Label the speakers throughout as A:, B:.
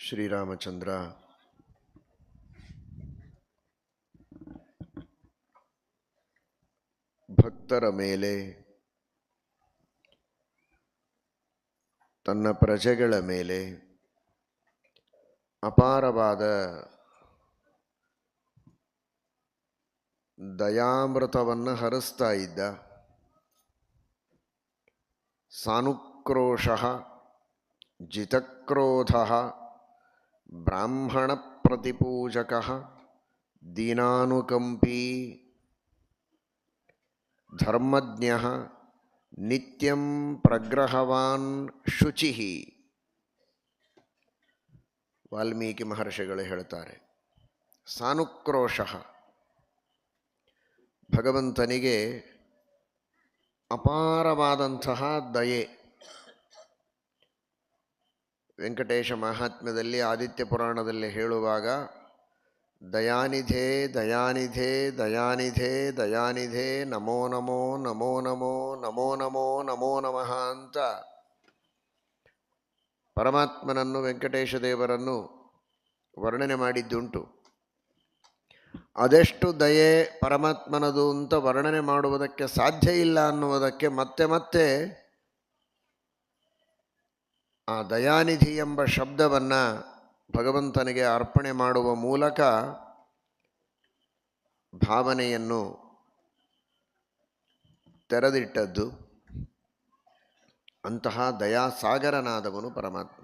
A: ಶ್ರೀರಾಮಚಂದ್ರ ಭಕ್ತರ ಮೇಲೆ, ತನ್ನ ಪ್ರಜೆಗಳ ಮೇಲೆ ಅಪಾರವಾದ ದಯಾಮೃತವನ್ನು ಹರಿಸ್ತಾ ಇದ್ದ. ಸಾನುಕ್ರೋಶಃ ಜಿತಕ್ರೋಧಃ ಬ್ರಾಹ್ಮಣ ಪ್ರತಿಪೂಜಕಃ ದೀನಾನುಕಂಪೀ ಧರ್ಮಜ್ಞಃ ನಿತ್ಯಂ ಪ್ರಗ್ರಹವಾನ್ ಶುಚಿಃ. ವಾಲ್ಮೀಕಿ ಮಹರ್ಷಿಗಳು ಹೇಳ್ತಾರೆ, ಸಾನುಕ್ರೋಶಃ, ಭಗವಂತನಿಗೆ ಅಪಾರವಾದಂತಹ ದಯೆ. ವೆಂಕಟೇಶ ಮಹಾತ್ಮ್ಯದಲ್ಲಿ ಆದಿತ್ಯ ಪುರಾಣದಲ್ಲಿ ಹೇಳುವಾಗ ದಯಾನಿಧೇ ದಯಾನಿಧೇ ದಯಾನಿಧೇ ದಯಾನಿಧೇ ನಮೋ ನಮೋ ನಮೋ ನಮೋ ನಮೋ ನಮೋ ನಮೋ ನಮಃ ಅಂತ ಪರಮಾತ್ಮನನ್ನು, ವೆಂಕಟೇಶ ದೇವರನ್ನು ವರ್ಣನೆ ಮಾಡಿದ್ದುಂಟು. ಅದೆಷ್ಟು ದಯೆ ಪರಮಾತ್ಮನದು ಅಂತ ವರ್ಣನೆ ಮಾಡುವುದಕ್ಕೆ ಸಾಧ್ಯ ಇಲ್ಲ ಅನ್ನುವುದಕ್ಕೆ ಮತ್ತೆ ಮತ್ತೆ ಆ ದಯಾನಿಧಿ ಎಂಬ ಶಬ್ದವನ್ನು ಭಗವಂತನಿಗೆ ಅರ್ಪಣೆ ಮಾಡುವ ಮೂಲಕ ಭಾವನೆಯನ್ನು ತೆರೆದಿಟ್ಟದ್ದು. ಅಂತಹ ದಯಾಸಾಗರನಾದವನು ಪರಮಾತ್ಮ.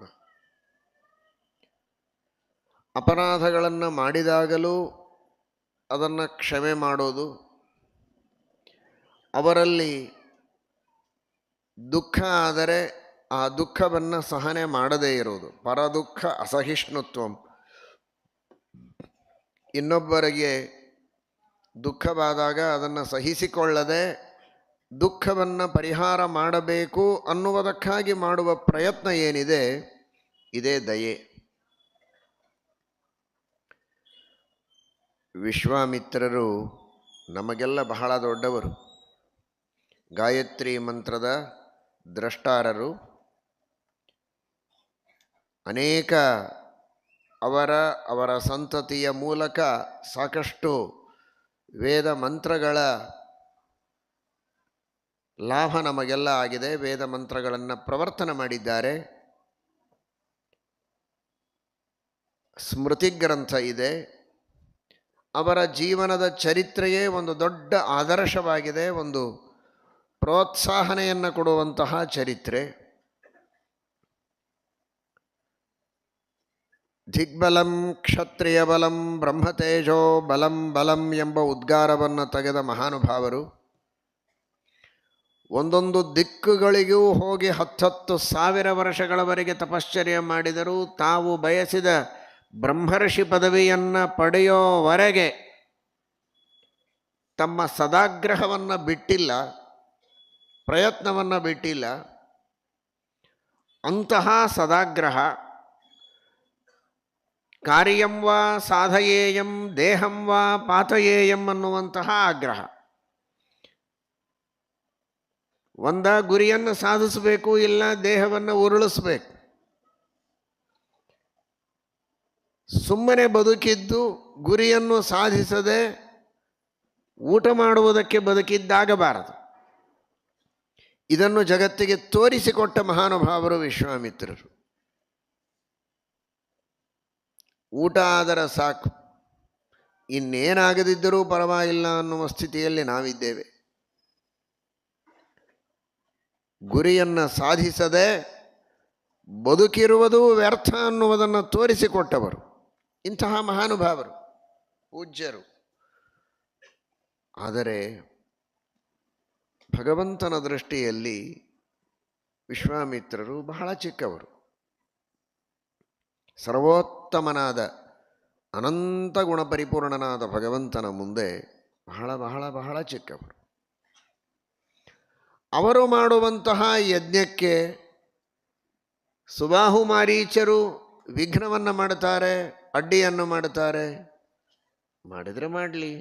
A: ಅಪರಾಧಗಳನ್ನು ಮಾಡಿದಾಗಲೂ ಅದನ್ನು ಕ್ಷಮೆ ಮಾಡೋದು, ಅವರಲ್ಲಿ ದುಃಖ ಆದರೆ ಆ ದುಃಖವನ್ನು ಸಹನೆ ಮಾಡದೇ ಇರುವುದು, ಪರದುಃಖ ಅಸಹಿಷ್ಣುತ್ವಂ. ಇನ್ನೊಬ್ಬರಿಗೆ ದುಃಖವಾದಾಗ ಅದನ್ನು ಸಹಿಸಿಕೊಳ್ಳದೆ ದುಃಖವನ್ನು ಪರಿಹಾರ ಮಾಡಬೇಕು ಅನ್ನುವುದಕ್ಕಾಗಿ ಮಾಡುವ ಪ್ರಯತ್ನ ಏನಿದೆ, ಇದೇ ದಯೆ. ವಿಶ್ವಾಮಿತ್ರರು ನಮಗೆಲ್ಲ ಬಹಳ ದೊಡ್ಡವರು, ಗಾಯತ್ರಿ ಮಂತ್ರದ ದ್ರಷ್ಟಾರರು. ಅನೇಕ ಅವರ ಸಂತತಿಯ ಮೂಲಕ ಸಾಕಷ್ಟು ವೇದ ಮಂತ್ರಗಳ ಲಾಭ ನಮಗೆಲ್ಲ ಆಗಿದೆ. ವೇದ ಮಂತ್ರಗಳನ್ನು ಪ್ರವರ್ತನ ಮಾಡಿದ್ದಾರೆ. ಸ್ಮೃತಿ ಗ್ರಂಥ ಇದೆ. ಅವರ ಜೀವನದ ಚರಿತ್ರೆಯೇ ಒಂದು ದೊಡ್ಡ ಆದರ್ಶವಾಗಿದೆ, ಒಂದು ಪ್ರೋತ್ಸಾಹನೆಯನ್ನು ಕೊಡುವಂತಹ ಚರಿತ್ರೆ. ದಿಗ್ಬಲಂ ಕ್ಷತ್ರಿಯ ಬಲಂ ಬ್ರಹ್ಮತೇಜೋ ಬಲಂ ಬಲಂ ಎಂಬ ಉದ್ಗಾರವನ್ನು ತೆಗೆದ ಮಹಾನುಭಾವರು. ಒಂದೊಂದು ದಿಕ್ಕುಗಳಿಗೂ ಹೋಗಿ 10,000 ವರ್ಷಗಳವರೆಗೆ ತಪಶ್ಚರ್ಯ ಮಾಡಿದರೂ ತಾವು ಬಯಸಿದ ಬ್ರಹ್ಮರ್ಷಿ ಪದವಿಯನ್ನು ಪಡೆಯೋವರೆಗೆ ತಮ್ಮ ಸದಾಗ್ರಹವನ್ನು ಬಿಟ್ಟಿಲ್ಲ, ಪ್ರಯತ್ನವನ್ನು ಬಿಟ್ಟಿಲ್ಲ. ಅಂತಹ ಸದಾಗ್ರಹ, ಕಾರ್ಯಂ ವಾ ಸಾಧಯೇಯಂ ದೇಹಂ ವಾ ಪಾತಯೇಯಂ ಅನ್ನುವಂತಹ ಆಗ್ರಹ. ಒಂದ ಗುರಿಯನ್ನು ಸಾಧಿಸಬೇಕು, ಇಲ್ಲ ದೇಹವನ್ನು ಉರುಳಿಸಬೇಕು. ಸುಮ್ಮನೆ ಬದುಕಿದ್ದು ಗುರಿಯನ್ನು ಸಾಧಿಸದೆ ಊಟ ಮಾಡುವುದಕ್ಕೆ ಬದುಕಿದ್ದಾಗಬಾರದು. ಇದನ್ನು ಜಗತ್ತಿಗೆ ತೋರಿಸಿಕೊಟ್ಟ ಮಹಾನುಭಾವರು ವಿಶ್ವಾಮಿತ್ರರು. ಊಟ ಆದರೆ ಸಾಕು, ಇನ್ನೇನಾಗದಿದ್ದರೂ ಪರವಾಗಿಲ್ಲ ಅನ್ನುವ ಸ್ಥಿತಿಯಲ್ಲಿ ನಾವಿದ್ದೇವೆ. ಗುರಿಯನ್ನು ಸಾಧಿಸದೆ ಬದುಕಿರುವುದು ವ್ಯರ್ಥ ಅನ್ನುವುದನ್ನು ತೋರಿಸಿಕೊಟ್ಟವರು ಇಂತಹ ಮಹಾನುಭಾವರು, ಪೂಜ್ಯರು. ಆದರೆ ಭಗವಂತನ ದೃಷ್ಟಿಯಲ್ಲಿ ವಿಶ್ವಾಮಿತ್ರರು ಬಹಳ ಚಿಕ್ಕವರು. ಸರ್ವೋತ್ತಮನಾದ ಅನಂತ ಗುಣಪರಿಪೂರ್ಣನಾದ ಭಗವಂತನ ಮುಂದೆ ಬಹಳ ಬಹಳ ಬಹಳ ಚಿಕ್ಕವರು. ಅವರು ಮಾಡುವಂತಹ ಯಜ್ಞಕ್ಕೆ ಸುಬಾಹು ಮಾರೀಚರು ವಿಘ್ನವನ್ನು ಮಾಡ್ತಾರೆ, ಅಡ್ಡಿಯನ್ನು ಮಾಡ್ತಾರೆ. ಮಾಡಿದರೆ ಮಾಡಲಿ,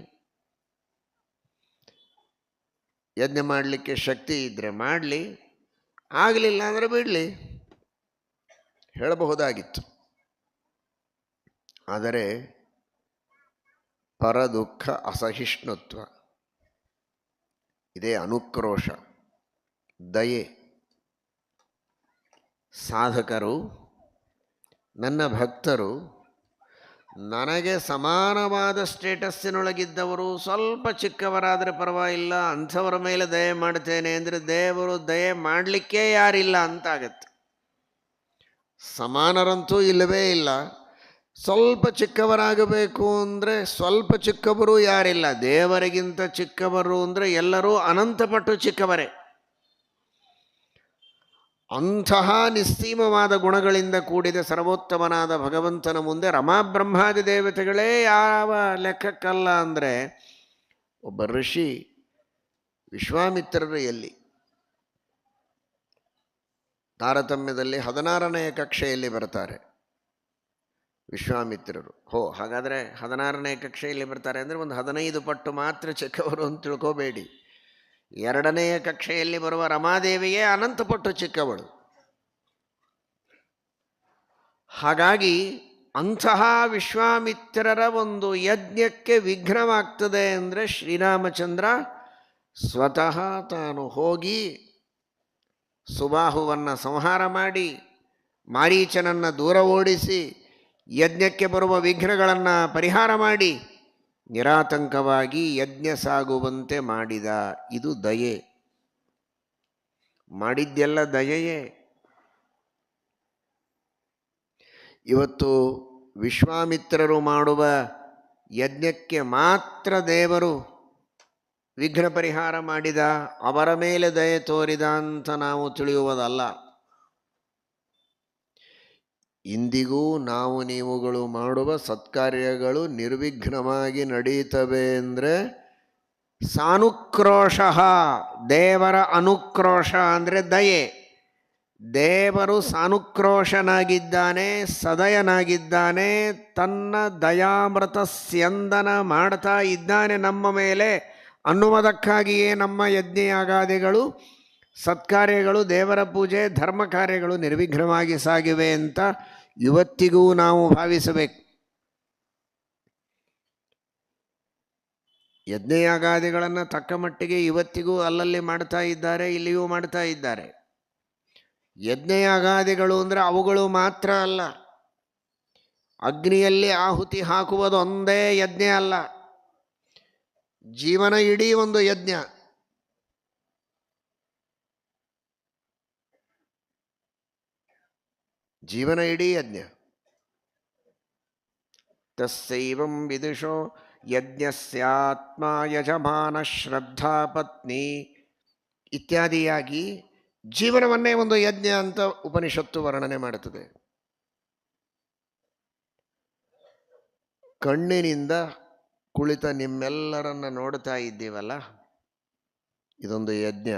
A: ಯಜ್ಞ ಮಾಡಲಿಕ್ಕೆ ಶಕ್ತಿ ಇದ್ದರೆ ಮಾಡಲಿ, ಆಗಲಿಲ್ಲ ಅಂದರೆ ಬಿಡಲಿ ಹೇಳಬಹುದಾಗಿತ್ತು. ಆದರೆ ಪರದುಃಖ ಅಸಹಿಷ್ಣುತ್ವ, ಇದೇ ಅನುಕ್ರೋಶ, ದಯೆ. ಸಾಧಕರು, ನನ್ನ ಭಕ್ತರು, ನನಗೆ ಸಮಾನವಾದ ಸ್ಟೇಟಸ್ಸಿನೊಳಗಿದ್ದವರು ಸ್ವಲ್ಪ ಚಿಕ್ಕವರಾದರೆ ಪರವಾಗಿಲ್ಲ, ಅಂಥವರ ಮೇಲೆ ದಯೆ ಮಾಡ್ತೇನೆ ಅಂದರೆ ದೇವರು ದಯೆ ಮಾಡಲಿಕ್ಕೇ ಯಾರಿಲ್ಲ ಅಂತಾಗತ್ತೆ. ಸಮಾನರಂತೂ ಇಲ್ಲವೇ ಇಲ್ಲ. ಸ್ವಲ್ಪ ಚಿಕ್ಕವರಾಗಬೇಕು ಅಂದರೆ ಸ್ವಲ್ಪ ಚಿಕ್ಕವರು ಯಾರಿಲ್ಲ. ದೇವರಿಗಿಂತ ಚಿಕ್ಕವರು ಅಂದರೆ ಎಲ್ಲರೂ ಅನಂತಪಟ್ಟು ಚಿಕ್ಕವರೇ. ಅಂತಹ ನಿಸ್ಸೀಮವಾದ ಗುಣಗಳಿಂದ ಕೂಡಿದ ಸರ್ವೋತ್ತಮನಾದ ಭಗವಂತನ ಮುಂದೆ ರಮಾಬ್ರಹ್ಮಾದಿ ದೇವತೆಗಳೇ ಯಾವ ಲೆಕ್ಕಕ್ಕಲ್ಲ ಅಂದರೆ ಒಬ್ಬ ಋಷಿ ವಿಶ್ವಾಮಿತ್ರರು ಎಲ್ಲಿ? ತಾರತಮ್ಯದಲ್ಲಿ 16ನೇ ಕಕ್ಷೆಯಲ್ಲಿ ಬರ್ತಾರೆ ವಿಶ್ವಾಮಿತ್ರರು. ಹಾಗಾದರೆ 16ನೇ ಕಕ್ಷೆಯಲ್ಲಿ ಬರ್ತಾರೆ ಅಂದರೆ ಒಂದು 15 ಪಟ್ಟು ಮಾತ್ರ ಚಿಕ್ಕವರು ಅಂತ ತಿಳ್ಕೋಬೇಡಿ. 2ನೆಯ ಕಕ್ಷೆಯಲ್ಲಿ ಬರುವ ರಮಾದೇವಿಯೇ ಅನಂತ ಪಟ್ಟು ಚಿಕ್ಕವಳು. ಹಾಗಾಗಿ ಅಂತಹ ವಿಶ್ವಾಮಿತ್ರರ ಒಂದು ಯಜ್ಞಕ್ಕೆ ವಿಘ್ನವಾಗ್ತದೆ ಅಂದರೆ ಶ್ರೀರಾಮಚಂದ್ರ ಸ್ವತಃ ತಾನು ಹೋಗಿ ಸುಬಾಹುವನ್ನು ಸಂಹಾರ ಮಾಡಿ ಮಾರೀಚನನ್ನು ದೂರ ಓಡಿಸಿ ಯಜ್ಞಕ್ಕೆ ಬರುವ ವಿಘ್ನಗಳನ್ನು ಪರಿಹಾರ ಮಾಡಿ ನಿರಾತಂಕವಾಗಿ ಯಜ್ಞ ಸಾಗುವಂತೆ ಮಾಡಿದ. ಇದು ದಯೆ. ಮಾಡಿದ್ದೆಲ್ಲ ದಯೆಯೇ. ಇವತ್ತು ವಿಶ್ವಾಮಿತ್ರರು ಮಾಡುವ ಯಜ್ಞಕ್ಕೆ ಮಾತ್ರ ದೇವರು ವಿಘ್ನ ಪರಿಹಾರ ಮಾಡಿದ, ಅವರ ಮೇಲೆ ದಯೆ ತೋರಿದ ಅಂತ ನಾವು ತಿಳಿಯುವುದಲ್ಲ. ಇಂದಿಗೂ ನಾವು ನೀವುಗಳು ಮಾಡುವ ಸತ್ಕಾರ್ಯಗಳು ನಿರ್ವಿಘ್ನವಾಗಿ ನಡೀತವೆ ಅಂದರೆ ಸಾನುಕ್ರೋಶ, ದೇವರ ಅನುಕ್ರೋಶ ಅಂದರೆ ದಯೆ. ದೇವರು ಸಾನುಕ್ರೋಶನಾಗಿದ್ದಾನೆ, ಸದಯನಾಗಿದ್ದಾನೆ, ತನ್ನ ದಯಾಮೃತ ಸ್ಯಂದನ ಮಾಡ್ತಾ ಇದ್ದಾನೆ ನಮ್ಮ ಮೇಲೆ ಅನ್ನುವುದಕ್ಕಾಗಿಯೇ ನಮ್ಮ ಯಜ್ಞಯಾಗಾದಿಗಳು, ಸತ್ಕಾರ್ಯಗಳು, ದೇವರ ಪೂಜೆ, ಧರ್ಮ ಕಾರ್ಯಗಳು ನಿರ್ವಿಘ್ನವಾಗಿ ಸಾಗಿವೆ ಅಂತ ಇವತ್ತಿಗೂ ನಾವು ಭಾವಿಸಬೇಕು. ಯಜ್ಞಯಾಗಾದಿಗಳನ್ನು ತಕ್ಕ ಮಟ್ಟಿಗೆ ಇವತ್ತಿಗೂ ಅಲ್ಲಲ್ಲಿ ಮಾಡ್ತಾ ಇದ್ದಾರೆ, ಇಲ್ಲಿಯೂ ಮಾಡ್ತಾ ಇದ್ದಾರೆ. ಯಜ್ಞಯಾಗಾದಿಗಳು ಅಂದರೆ ಅವುಗಳು ಮಾತ್ರ ಅಲ್ಲ. ಅಗ್ನಿಯಲ್ಲಿ ಆಹುತಿ ಹಾಕುವುದು ಒಂದೇ ಯಜ್ಞ ಅಲ್ಲ, ಜೀವನ ಇಡೀ ಒಂದು ಯಜ್ಞ. ಜೀವನ ಇಡೀ ಯಜ್ಞ. ತಸ್ಸೈವಂ ವಿದುಷೋ ಯಜ್ಞಸ್ಯಾತ್ಮ ಯಜಮಾನ ಶ್ರದ್ಧಾ ಪತ್ನಿ ಇತ್ಯಾದಿಯಾಗಿ ಜೀವನವನ್ನೇ ಒಂದು ಯಜ್ಞ ಅಂತ ಉಪನಿಷತ್ತು ವರ್ಣನೆ ಮಾಡುತ್ತದೆ. ಕಣ್ಣಿನಿಂದ ಕುಳಿತ ನಿಮ್ಮೆಲ್ಲರನ್ನ ನೋಡ್ತಾ ಇದ್ದೀವಲ್ಲ, ಇದೊಂದು ಯಜ್ಞ.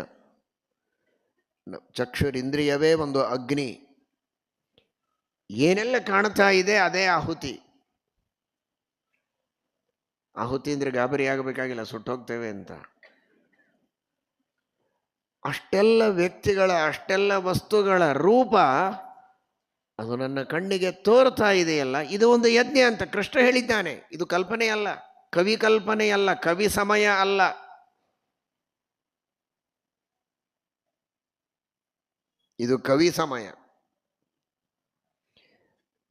A: ಚಕ್ಷುರಿಂದ್ರಿಯವೇ ಒಂದು ಅಗ್ನಿ. ಏನೆಲ್ಲ ಕಾಣ್ತಾ ಇದೆ ಅದೇ ಆಹುತಿ. ಆಹುತಿ ಅಂದರೆ ಗಾಬರಿ ಆಗಬೇಕಾಗಿಲ್ಲ, ಸುಟ್ಟೋಗ್ತೇವೆ ಅಂತ. ಅಷ್ಟೆಲ್ಲ ವ್ಯಕ್ತಿಗಳ, ಅಷ್ಟೆಲ್ಲ ವಸ್ತುಗಳ ರೂಪ ಅದು ನನ್ನ ಕಣ್ಣಿಗೆ ತೋರ್ತಾ ಇದೆಯಲ್ಲ, ಇದು ಒಂದು ಯಜ್ಞ ಅಂತ ಕೃಷ್ಣ ಹೇಳಿದ್ದಾನೆ. ಇದು ಕಲ್ಪನೆ ಅಲ್ಲ, ಕವಿ ಕಲ್ಪನೆಯಲ್ಲ, ಕವಿ ಸಮಯ ಅಲ್ಲ. ಇದು ಕವಿ ಸಮಯ.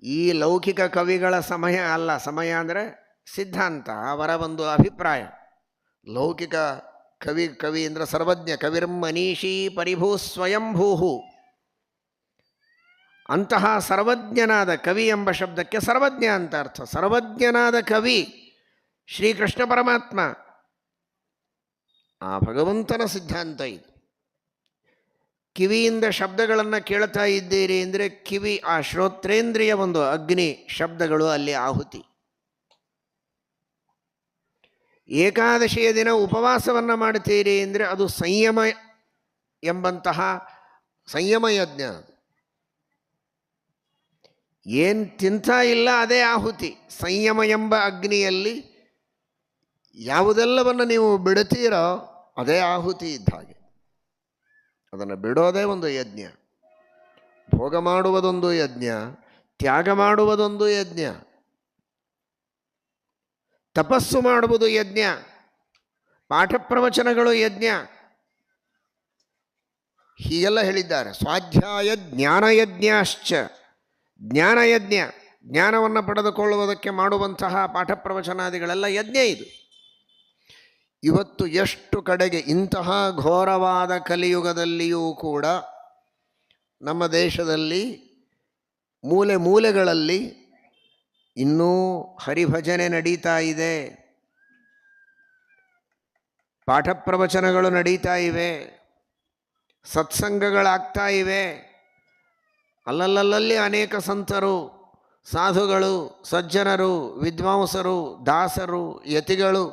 A: ಈ ಲೌಕಿಕ ಕವಿಗಳ ಸಮಯ ಅಲ್ಲ. ಸಮಯ ಅಂದರೆ ಸಿದ್ಧಾಂತ, ಅವರ ಒಂದು ಅಭಿಪ್ರಾಯ. ಲೌಕಿಕ ಕವಿ ಅಂದರೆ ಸರ್ವಜ್ಞ. ಕವಿರ್ಮ ಮನೀಷಿ ಪರಿಭೂ ಸ್ವಯಂಭೂ. ಅಂತಹ ಸರ್ವಜ್ಞನಾದ ಕವಿ ಎಂಬ ಶಬ್ದಕ್ಕೆ ಸರ್ವಜ್ಞ ಅಂತ ಅರ್ಥ. ಸರ್ವಜ್ಞನಾದ ಕವಿ ಶ್ರೀಕೃಷ್ಣ ಪರಮಾತ್ಮ, ಆ ಭಗವಂತನ ಸಿದ್ಧಾಂತ ಇದು. ಕಿವಿಯಿಂದ ಶಬ್ದಗಳನ್ನು ಕೇಳ್ತಾ ಇದ್ದೀರಿ ಅಂದರೆ ಕಿವಿ, ಆ ಶ್ರೋತ್ರೇಂದ್ರಿಯ ಒಂದು ಅಗ್ನಿ, ಶಬ್ದಗಳು ಅಲ್ಲಿ ಆಹುತಿ. ಏಕಾದಶಿಯ ದಿನ ಉಪವಾಸವನ್ನು ಮಾಡ್ತೀರಿ ಅಂದರೆ ಅದು ಸಂಯಮ ಎಂಬಂತಹ ಸಂಯಮ ಯಜ್ಞ. ಏನು ತಿಂತಾ ಇಲ್ಲ ಅದೇ ಆಹುತಿ. ಸಂಯಮ ಎಂಬ ಅಗ್ನಿಯಲ್ಲಿ ಯಾವುದೆಲ್ಲವನ್ನು ನೀವು ಬಿಡುತ್ತೀರೋ ಅದೇ ಆಹುತಿ ಇದ್ದ ಹಾಗೆ. ಅದನ್ನು ಬಿಡೋದೇ ಒಂದು ಯಜ್ಞ. ಭೋಗ ಮಾಡುವುದೊಂದು ಯಜ್ಞ, ತ್ಯಾಗ ಮಾಡುವುದೊಂದು ಯಜ್ಞ. ತಪಸ್ಸು ಮಾಡುವುದು ಯಜ್ಞ, ಪಾಠ ಪ್ರವಚನಗಳು ಯಜ್ಞ, ಹೀಗೆಲ್ಲ ಹೇಳಿದ್ದಾರೆ. ಸ್ವಾಧ್ಯಾಯ ಜ್ಞಾನಯಜ್ಞಾಶ್ಚ, ಜ್ಞಾನಯಜ್ಞ, ಜ್ಞಾನವನ್ನು ಪಡೆದುಕೊಳ್ಳುವುದಕ್ಕೆ ಮಾಡುವಂತಹ ಪಾಠ ಪ್ರವಚನಾದಿಗಳೆಲ್ಲ ಯಜ್ಞ. ಇದು ಇವತ್ತು ಎಷ್ಟು ಕಡೆಗೆ ಇಂತಹ ಘೋರವಾದ ಕಲಿಯುಗದಲ್ಲಿಯೂ ಕೂಡ ನಮ್ಮ ದೇಶದಲ್ಲಿ ಮೂಲೆ ಮೂಲೆಗಳಲ್ಲಿ ಇನ್ನೂ ಹರಿಭಜನೆ ನಡೀತಾ ಇದೆ, ಪಾಠ ಪ್ರವಚನಗಳು ನಡೀತಾ ಇವೆ, ಸತ್ಸಂಗಗಳಾಗ್ತಾ ಇವೆ. ಅಲ್ಲಲ್ಲಲ್ಲಿ ಅನೇಕ ಸಂತರು, ಸಾಧುಗಳು, ಸಜ್ಜನರು, ವಿದ್ವಾಂಸರು, ದಾಸರು, ಯತಿಗಳು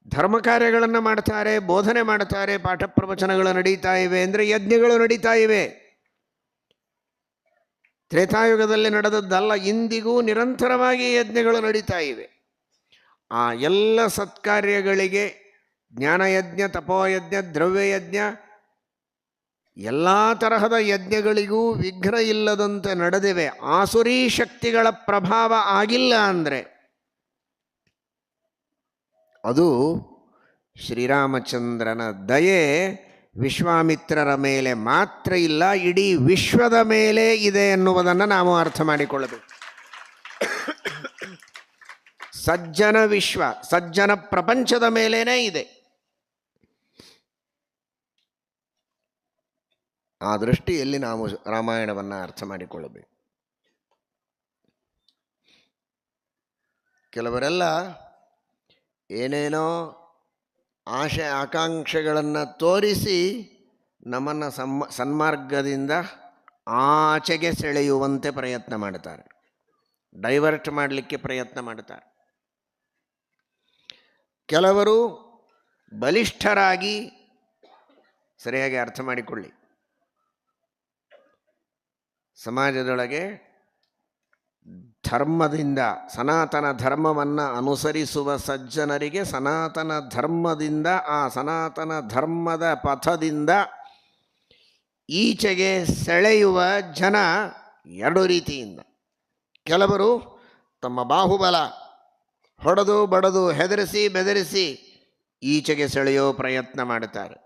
A: ಧರ್ಮ ಕಾರ್ಯಗಳನ್ನು ಮಾಡ್ತಾರೆ, ಬೋಧನೆ ಮಾಡ್ತಾರೆ, ಪಾಠ ಪ್ರವಚನಗಳು ನಡೀತಾ ಇವೆ. ಅಂದರೆ ಯಜ್ಞಗಳು ನಡೀತಾ ಇವೆ. ತ್ರೇತಾಯುಗದಲ್ಲಿ ನಡೆದದ್ದಲ್ಲ, ಇಂದಿಗೂ ನಿರಂತರವಾಗಿ ಯಜ್ಞಗಳು ನಡೀತಾ ಇವೆ. ಆ ಎಲ್ಲ ಸತ್ಕಾರ್ಯಗಳಿಗೆ ಜ್ಞಾನಯಜ್ಞ, ತಪೋಯಜ್ಞ, ದ್ರವ್ಯಯಜ್ಞ, ಎಲ್ಲ ತರಹದ ಯಜ್ಞಗಳಿಗೂ ವಿಘ್ನ ಇಲ್ಲದಂತೆ ನಡೆದಿವೆ. ಆಸುರೀ ಶಕ್ತಿಗಳ ಪ್ರಭಾವ ಆಗಿಲ್ಲ ಅಂದರೆ ಅದು ಶ್ರೀರಾಮಚಂದ್ರನ ದಯೆ ವಿಶ್ವಾಮಿತ್ರರ ಮೇಲೆ ಮಾತ್ರ ಇಲ್ಲ, ಇಡೀ ವಿಶ್ವದ ಮೇಲೆ ಇದೆ ಎನ್ನುವುದನ್ನು ನಾವು ಅರ್ಥ ಮಾಡಿಕೊಳ್ಳಬೇಕು. ಸಜ್ಜನ ವಿಶ್ವ, ಸಜ್ಜನ ಪ್ರಪಂಚದ ಮೇಲೇನೇ ಇದೆ. ಆ ದೃಷ್ಟಿಯಲ್ಲಿ ನಾವು ರಾಮಾಯಣವನ್ನು ಅರ್ಥ ಮಾಡಿಕೊಳ್ಳಬೇಕು. ಕೆಲವರೆಲ್ಲ ಏನೇನೋ ಆಶೆ ಆಕಾಂಕ್ಷೆಗಳನ್ನು ತೋರಿಸಿ ನಮ್ಮನ್ನು ಸನ್ಮಾರ್ಗದಿಂದ ಆಚೆಗೆ ಸೆಳೆಯುವಂತೆ ಪ್ರಯತ್ನ ಮಾಡ್ತಾರೆ, ಡೈವರ್ಟ್ ಮಾಡಲಿಕ್ಕೆ ಪ್ರಯತ್ನ ಮಾಡ್ತಾರೆ. ಕೆಲವರು ಬಲಿಷ್ಠರಾಗಿ, ಸರಿಯಾಗಿ ಅರ್ಥ ಮಾಡಿಕೊಳ್ಳಿ, ಸಮಾಜದೊಳಗೆ ಧರ್ಮದಿಂದ, ಸನಾತನ ಧರ್ಮವನ್ನು ಅನುಸರಿಸುವ ಸಜ್ಜನರಿಗೆ ಸನಾತನ ಧರ್ಮದಿಂದ, ಆ ಸನಾತನ ಧರ್ಮದ ಪಥದಿಂದ ಈಚೆಗೆ ಸೆಳೆಯುವ ಜನ ಎರಡು ರೀತಿಯಿಂದ. ಕೆಲವರು ತಮ್ಮ ಬಾಹುಬಲ ಹೊಡೆದು ಬಡದು ಹೆದರಿಸಿ ಬೆದರಿಸಿ ಈಚೆಗೆ ಸೆಳೆಯೋ ಪ್ರಯತ್ನ ಮಾಡುತ್ತಾರೆ.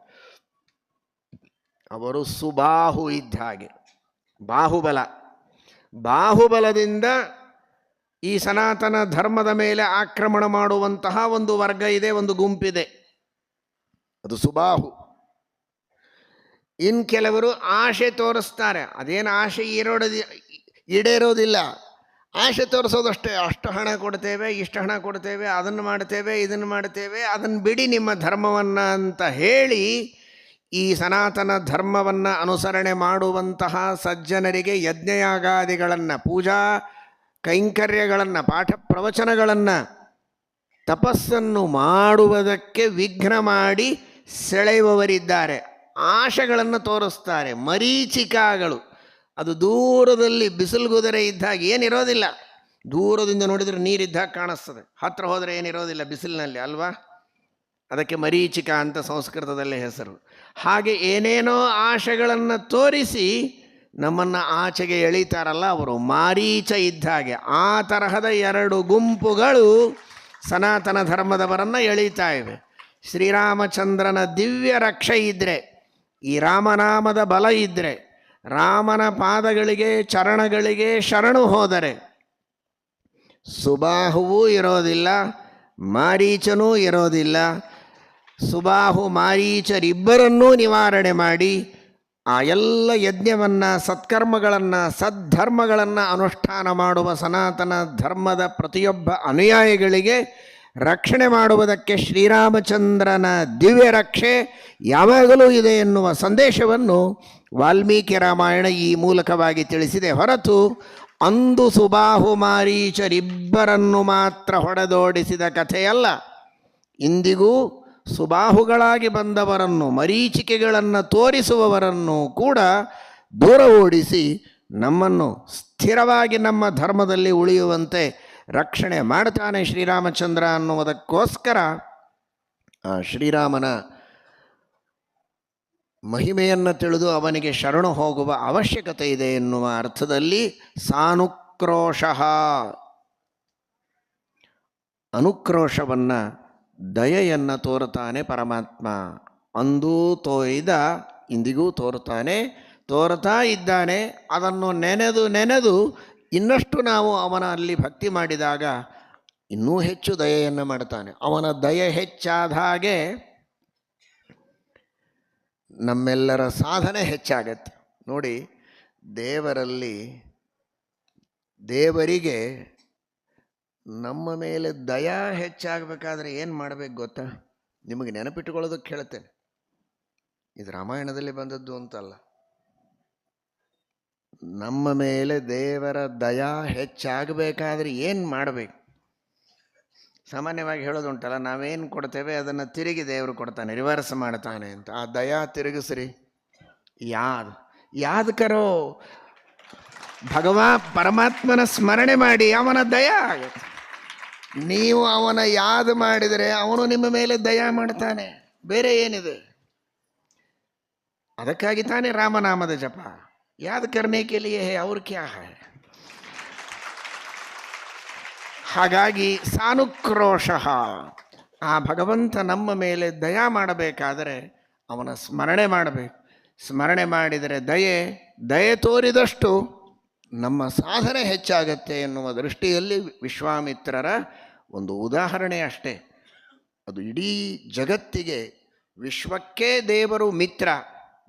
A: ಅವರು ಸುಬಾಹು ಇದ್ದ ಹಾಗೆ, ಬಾಹುಬಲದಿಂದ ಈ ಸನಾತನ ಧರ್ಮದ ಮೇಲೆ ಆಕ್ರಮಣ ಮಾಡುವಂತಹ ಒಂದು ವರ್ಗ ಇದೆ, ಒಂದು ಗುಂಪಿದೆ, ಅದು ಸುಬಾಹು. ಇನ್ನು ಕೆಲವರು ಆಶೆ ತೋರಿಸ್ತಾರೆ, ಅದೇನು ಆಶೆ ಈಡೇರೋದಿಲ್ಲ, ಆಶೆ ತೋರಿಸೋದಷ್ಟೇ. ಅಷ್ಟು ಹಣ ಕೊಡ್ತೇವೆ, ಇಷ್ಟು ಹಣ ಕೊಡ್ತೇವೆ, ಅದನ್ನು ಮಾಡ್ತೇವೆ, ಇದನ್ನು ಮಾಡ್ತೇವೆ, ಅದನ್ನು ಬಿಡಿ ನಿಮ್ಮ ಧರ್ಮವನ್ನು ಅಂತ ಹೇಳಿ ಈ ಸನಾತನ ಧರ್ಮವನ್ನು ಅನುಸರಣೆ ಮಾಡುವಂತಹ ಸಜ್ಜನರಿಗೆ ಯಜ್ಞಯಾಗಾದಿಗಳನ್ನು, ಪೂಜಾ ಕೈಂಕರ್ಯಗಳನ್ನು, ಪಾಠ ಪ್ರವಚನಗಳನ್ನು, ತಪಸ್ಸನ್ನು ಮಾಡುವುದಕ್ಕೆ ವಿಘ್ನ ಮಾಡಿ ಸೆಳೆಯುವವರಿದ್ದಾರೆ. ಆಶೆಗಳನ್ನು ತೋರಿಸ್ತಾರೆ, ಮರೀಚಿಕಾಗಳು. ಅದು ದೂರದಲ್ಲಿ ಬಿಸಿಲುಗುದರೆ ಇದ್ದಾಗ ಏನಿರೋದಿಲ್ಲ, ದೂರದಿಂದ ನೋಡಿದರೆ ನೀರಿದ್ದಾಗ ಕಾಣಿಸ್ತದೆ, ಹತ್ತಿರ ಹೋದರೆ ಏನಿರೋದಿಲ್ಲ ಬಿಸಿಲಿನಲ್ಲಿ ಅಲ್ವಾ. ಅದಕ್ಕೆ ಮರೀಚಿಕ ಅಂತ ಸಂಸ್ಕೃತದಲ್ಲಿ ಹೆಸರು. ಹಾಗೆ ಏನೇನೋ ಆಶೆಗಳನ್ನು ತೋರಿಸಿ ನಮ್ಮನ್ನು ಆಚೆಗೆ ಎಳೀತಾರಲ್ಲ, ಅವರು ಮಾರೀಚ ಇದ್ದ ಹಾಗೆ. ಆ ತರಹದ ಎರಡು ಗುಂಪುಗಳು ಸನಾತನ ಧರ್ಮದವರನ್ನು ಎಳೀತಾ ಇವೆ. ಶ್ರೀರಾಮಚಂದ್ರನ ದಿವ್ಯ ರಕ್ಷೆ ಇದ್ದರೆ, ಈ ರಾಮನಾಮದ ಬಲ ಇದ್ದರೆ, ರಾಮನ ಪಾದಗಳಿಗೆ ಚರಣಗಳಿಗೆ ಶರಣು ಹೋದರೆ ಸುಬಾಹುವೂ ಇರೋದಿಲ್ಲ, ಮಾರೀಚನೂ ಇರೋದಿಲ್ಲ. ಸುಬಾಹು ಮಾರೀಚರಿಬ್ಬರನ್ನೂ ನಿವಾರಣೆ ಮಾಡಿ ಆ ಎಲ್ಲ ಯಜ್ಞವನ್ನು, ಸತ್ಕರ್ಮಗಳನ್ನು, ಸದ್ಧರ್ಮಗಳನ್ನು ಅನುಷ್ಠಾನ ಮಾಡುವ ಸನಾತನ ಧರ್ಮದ ಪ್ರತಿಯೊಬ್ಬ ಅನುಯಾಯಿಗಳಿಗೆ ರಕ್ಷಣೆ ಮಾಡುವುದಕ್ಕೆ ಶ್ರೀರಾಮಚಂದ್ರನ ದಿವ್ಯ ರಕ್ಷೆ ಯಾವಾಗಲೂ ಇದೆ ಎನ್ನುವ ಸಂದೇಶವನ್ನು ವಾಲ್ಮೀಕಿ ರಾಮಾಯಣ ಈ ಮೂಲಕವಾಗಿ ತಿಳಿಸಿದೆ. ಹೊರತು ಅಂದು ಸುಬಾಹು ಮಾರೀಚರಿಬ್ಬರನ್ನು ಮಾತ್ರ ಹೊಡೆದೋಡಿಸಿದ ಕಥೆಯಲ್ಲ. ಇಂದಿಗೂ ಸುಬಾಹುಗಳಾಗಿ ಬಂದವರನ್ನು, ಮರೀಚಿಕೆಗಳನ್ನು ತೋರಿಸುವವರನ್ನು ಕೂಡ ದೂರ ಓಡಿಸಿ ನಮ್ಮನ್ನು ಸ್ಥಿರವಾಗಿ ನಮ್ಮ ಧರ್ಮದಲ್ಲಿ ಉಳಿಯುವಂತೆ ರಕ್ಷಣೆ ಮಾಡ್ತಾನೆ ಶ್ರೀರಾಮಚಂದ್ರ ಅನ್ನುವುದಕ್ಕೋಸ್ಕರ ಆ ಶ್ರೀರಾಮನ ಮಹಿಮೆಯನ್ನು ತಿಳಿದು ಅವನಿಗೆ ಶರಣು ಹೋಗುವ ಅವಶ್ಯಕತೆ ಇದೆ ಎನ್ನುವ ಅರ್ಥದಲ್ಲಿ ಸಾನುಕ್ರೋಶಃ, ಅನುಕ್ರೋಶವನ್ನು, ದಯೆಯನ್ನು ತೋರುತ್ತಾನೆ ಪರಮಾತ್ಮ. ಅಂದೂ ತೋರಿದ, ಇಂದಿಗೂ ತೋರುತ್ತಾನೆ, ತೋರ್ತಾ ಇದ್ದಾನೆ. ಅದನ್ನು ನೆನೆದು ನೆನೆದು ಇನ್ನಷ್ಟು ನಾವು ಅವನಲ್ಲಿ ಭಕ್ತಿ ಮಾಡಿದಾಗ ಇನ್ನೂ ಹೆಚ್ಚು ದಯೆಯನ್ನು ಮಾಡ್ತಾನೆ. ಅವನ ದಯೆ ಹೆಚ್ಚಾದ ಹಾಗೆ ನಮ್ಮೆಲ್ಲರ ಸಾಧನೆ ಹೆಚ್ಚಾಗತ್ತೆ. ನೋಡಿ, ದೇವರಿಗೆ ನಮ್ಮ ಮೇಲೆ ದಯಾ ಹೆಚ್ಚಾಗಬೇಕಾದ್ರೆ ಏನು ಮಾಡಬೇಕು ಗೊತ್ತಾ? ನಿಮಗೆ ನೆನಪಿಟ್ಟುಕೊಳ್ಳೋದಕ್ಕೆ ಹೇಳ್ತೇನೆ. ಇದು ರಾಮಾಯಣದಲ್ಲಿ ಬಂದದ್ದು ಅಂತಲ್ಲ. ನಮ್ಮ ಮೇಲೆ ದೇವರ ದಯಾ ಹೆಚ್ಚಾಗಬೇಕಾದ್ರೆ ಏನು ಮಾಡಬೇಕು? ಸಾಮಾನ್ಯವಾಗಿ ಹೇಳೋದುಂಟಲ್ಲ, ನಾವೇನು ಕೊಡ್ತೇವೆ ಅದನ್ನು ತಿರುಗಿ ದೇವರು ಕೊಡ್ತಾನೆ, ರಿವರ್ಸ್ ಮಾಡ್ತಾನೆ ಅಂತ. ಆ ದಯಾ ತಿರುಗಿಸ್ರಿ. ಯಾದ್ ಕರೋ, ಪರಮಾತ್ಮನ ಸ್ಮರಣೆ ಮಾಡಿ, ಅವನ ದಯಾ ಆಗುತ್ತೆ. ನೀವು ಅವನ ಯಾದ್ ಮಾಡಿದರೆ ಅವನು ನಿಮ್ಮ ಮೇಲೆ ದಯಾ ಮಾಡ್ತಾನೆ. ಬೇರೆ ಏನಿದೆ? ಅದಕ್ಕಾಗಿ ತಾನೇ ರಾಮನಾಮದ ಜಪ. ಯಾದ್ ಕರ್ನೆ ಕೆ ಲಿಯೇ ಹೈ, ಅವ್ರ ಕ್ಯಾ ಹೈ. ಹಾಗಾಗಿ ಸಾನುಕ್ರೋಶ, ಆ ಭಗವಂತ ನಮ್ಮ ಮೇಲೆ ದಯಾ ಮಾಡಬೇಕಾದರೆ ಅವನ ಸ್ಮರಣೆ ಮಾಡಬೇಕು. ಸ್ಮರಣೆ ಮಾಡಿದರೆ ದಯೆ ತೋರಿದಷ್ಟು ನಮ್ಮ ಸಾಧನೆ ಹೆಚ್ಚಾಗತ್ತೆ ಎನ್ನುವ ದೃಷ್ಟಿಯಲ್ಲಿ ವಿಶ್ವಾಮಿತ್ರರ ಒಂದು ಉದಾಹರಣೆ ಅಷ್ಟೇ. ಅದು ಇಡೀ ಜಗತ್ತಿಗೆ, ವಿಶ್ವಕ್ಕೆ ದೇವರು ಮಿತ್ರ.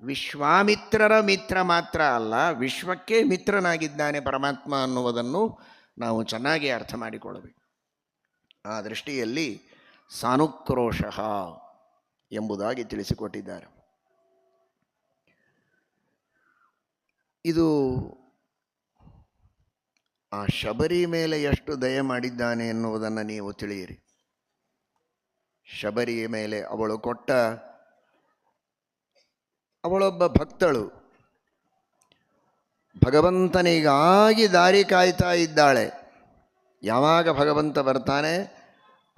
A: ವಿಶ್ವಾಮಿತ್ರರ ಮಿತ್ರ ಮಾತ್ರ ಅಲ್ಲ, ವಿಶ್ವಕ್ಕೆ ಮಿತ್ರನಾಗಿದ್ದಾನೆ ಪರಮಾತ್ಮ ಅನ್ನುವುದನ್ನು ನಾವು ಚೆನ್ನಾಗಿ ಅರ್ಥ ಮಾಡಿಕೊಳ್ಳಬೇಕು. ಆ ದೃಷ್ಟಿಯಲ್ಲಿ ಸಾನುಕ್ರೋಶ ಎಂಬುದಾಗಿ ತಿಳಿಸಿಕೊಟ್ಟಿದ್ದಾರೆ. ಇದು ಆ ಶಬರಿ ಮೇಲೆ ಎಷ್ಟು ದಯೆ ಮಾಡಿದ್ದಾನೆ ಎನ್ನುವುದನ್ನು ನೀವು ತಿಳಿಯಿರಿ. ಶಬರಿಯ ಮೇಲೆ ಅವಳೊಬ್ಬ ಭಕ್ತಳು, ಭಗವಂತನಿಗಾಗಿ ದಾರಿ ಕಾಯ್ತಾ ಇದ್ದಾಳೆ. ಯಾವಾಗ ಭಗವಂತ ಬರ್ತಾನೆ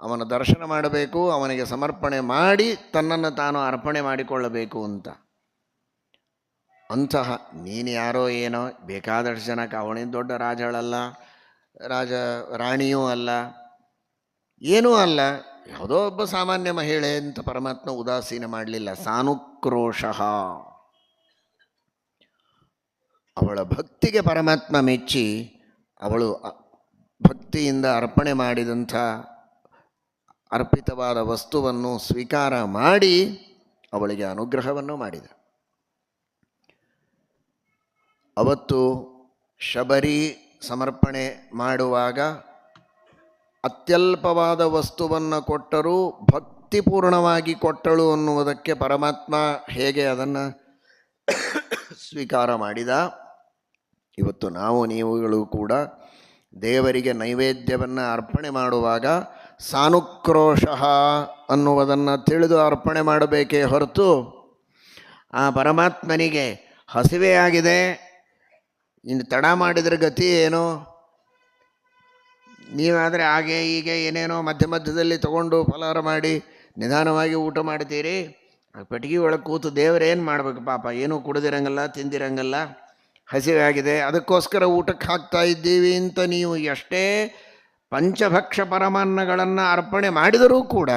A: ಅವನ ದರ್ಶನ ಮಾಡಬೇಕು, ಅವನಿಗೆ ಸಮರ್ಪಣೆ ಮಾಡಿ ತನ್ನನ್ನು ತಾನು ಅರ್ಪಣೆ ಮಾಡಿಕೊಳ್ಳಬೇಕು ಅಂತ. ಅಂತಹ ನೀನು ಯಾರೋ ಏನೋ, ಬೇಕಾದಷ್ಟು ಜನಕ್ಕೆ ಅವನೇನು ದೊಡ್ಡ ರಾಜಳಲ್ಲ, ರಾಣಿಯೂ ಅಲ್ಲ, ಏನೂ ಅಲ್ಲ, ಯಾವುದೋ ಒಬ್ಬ ಸಾಮಾನ್ಯ ಮಹಿಳೆ ಅಂತ ಪರಮಾತ್ಮ ಉದಾಸೀನ ಮಾಡಲಿಲ್ಲ. ಸಾನುಕ್ರೋಶ, ಅವಳ ಭಕ್ತಿಗೆ ಪರಮಾತ್ಮ ಮೆಚ್ಚಿ ಅವಳು ಭಕ್ತಿಯಿಂದ ಅರ್ಪಣೆ ಮಾಡಿದಂಥ ಅರ್ಪಿತವಾದ ವಸ್ತುವನ್ನು ಸ್ವೀಕಾರ ಮಾಡಿ ಅವಳಿಗೆ ಅನುಗ್ರಹವನ್ನು ಮಾಡಿದ. ಅವತ್ತು ಶಬರಿ ಸಮರ್ಪಣೆ ಮಾಡುವಾಗ ಅತ್ಯಲ್ಪವಾದ ವಸ್ತುವನ್ನು ಕೊಟ್ಟರೂ ಭಕ್ತಿಪೂರ್ಣವಾಗಿ ಕೊಟ್ಟಳು ಅನ್ನುವುದಕ್ಕೆ ಪರಮಾತ್ಮ ಹೇಗೆ ಅದನ್ನು ಸ್ವೀಕಾರ ಮಾಡಿದ. ಇವತ್ತು ನೀವುಗಳು ಕೂಡ ದೇವರಿಗೆ ನೈವೇದ್ಯವನ್ನು ಅರ್ಪಣೆ ಮಾಡುವಾಗ ಸಾನುಕ್ರೋಶ ಅನ್ನುವುದನ್ನು ತಿಳಿದು ಅರ್ಪಣೆ ಮಾಡಬೇಕೇ ಹೊರತು ಆ ಪರಮಾತ್ಮನಿಗೆ ಹಸಿವೆ ಆಗಿದೆ, ಇನ್ನು ತಡ ಮಾಡಿದರೆ ಗತಿ ಏನು, ನೀವಾದರೆ ಹಾಗೆ ಹೀಗೆ ಏನೇನೋ ಮಧ್ಯದಲ್ಲಿ ತಗೊಂಡು ಫಲಾರ ಮಾಡಿ ನಿಧಾನವಾಗಿ ಊಟ ಮಾಡ್ತೀರಿ. ಆ ಪೆಟ್ಟಿಗೆ ಒಳಗೆ ಕೂತು ದೇವರೇನು ಮಾಡಬೇಕು ಪಾಪ, ಏನೂ ಕುಡಿದಿರಂಗಲ್ಲ, ತಿಂದಿರಂಗಲ್ಲ, ಹಸಿವೆ ಆಗಿದೆ, ಅದಕ್ಕೋಸ್ಕರ ಊಟಕ್ಕೆ ಹಾಕ್ತಾ ಇದ್ದೀವಿ ಅಂತ ನೀವು ಎಷ್ಟೇ ಪಂಚಭಕ್ಷ ಪರಮಾನ್ನಗಳನ್ನು ಅರ್ಪಣೆ ಮಾಡಿದರೂ ಕೂಡ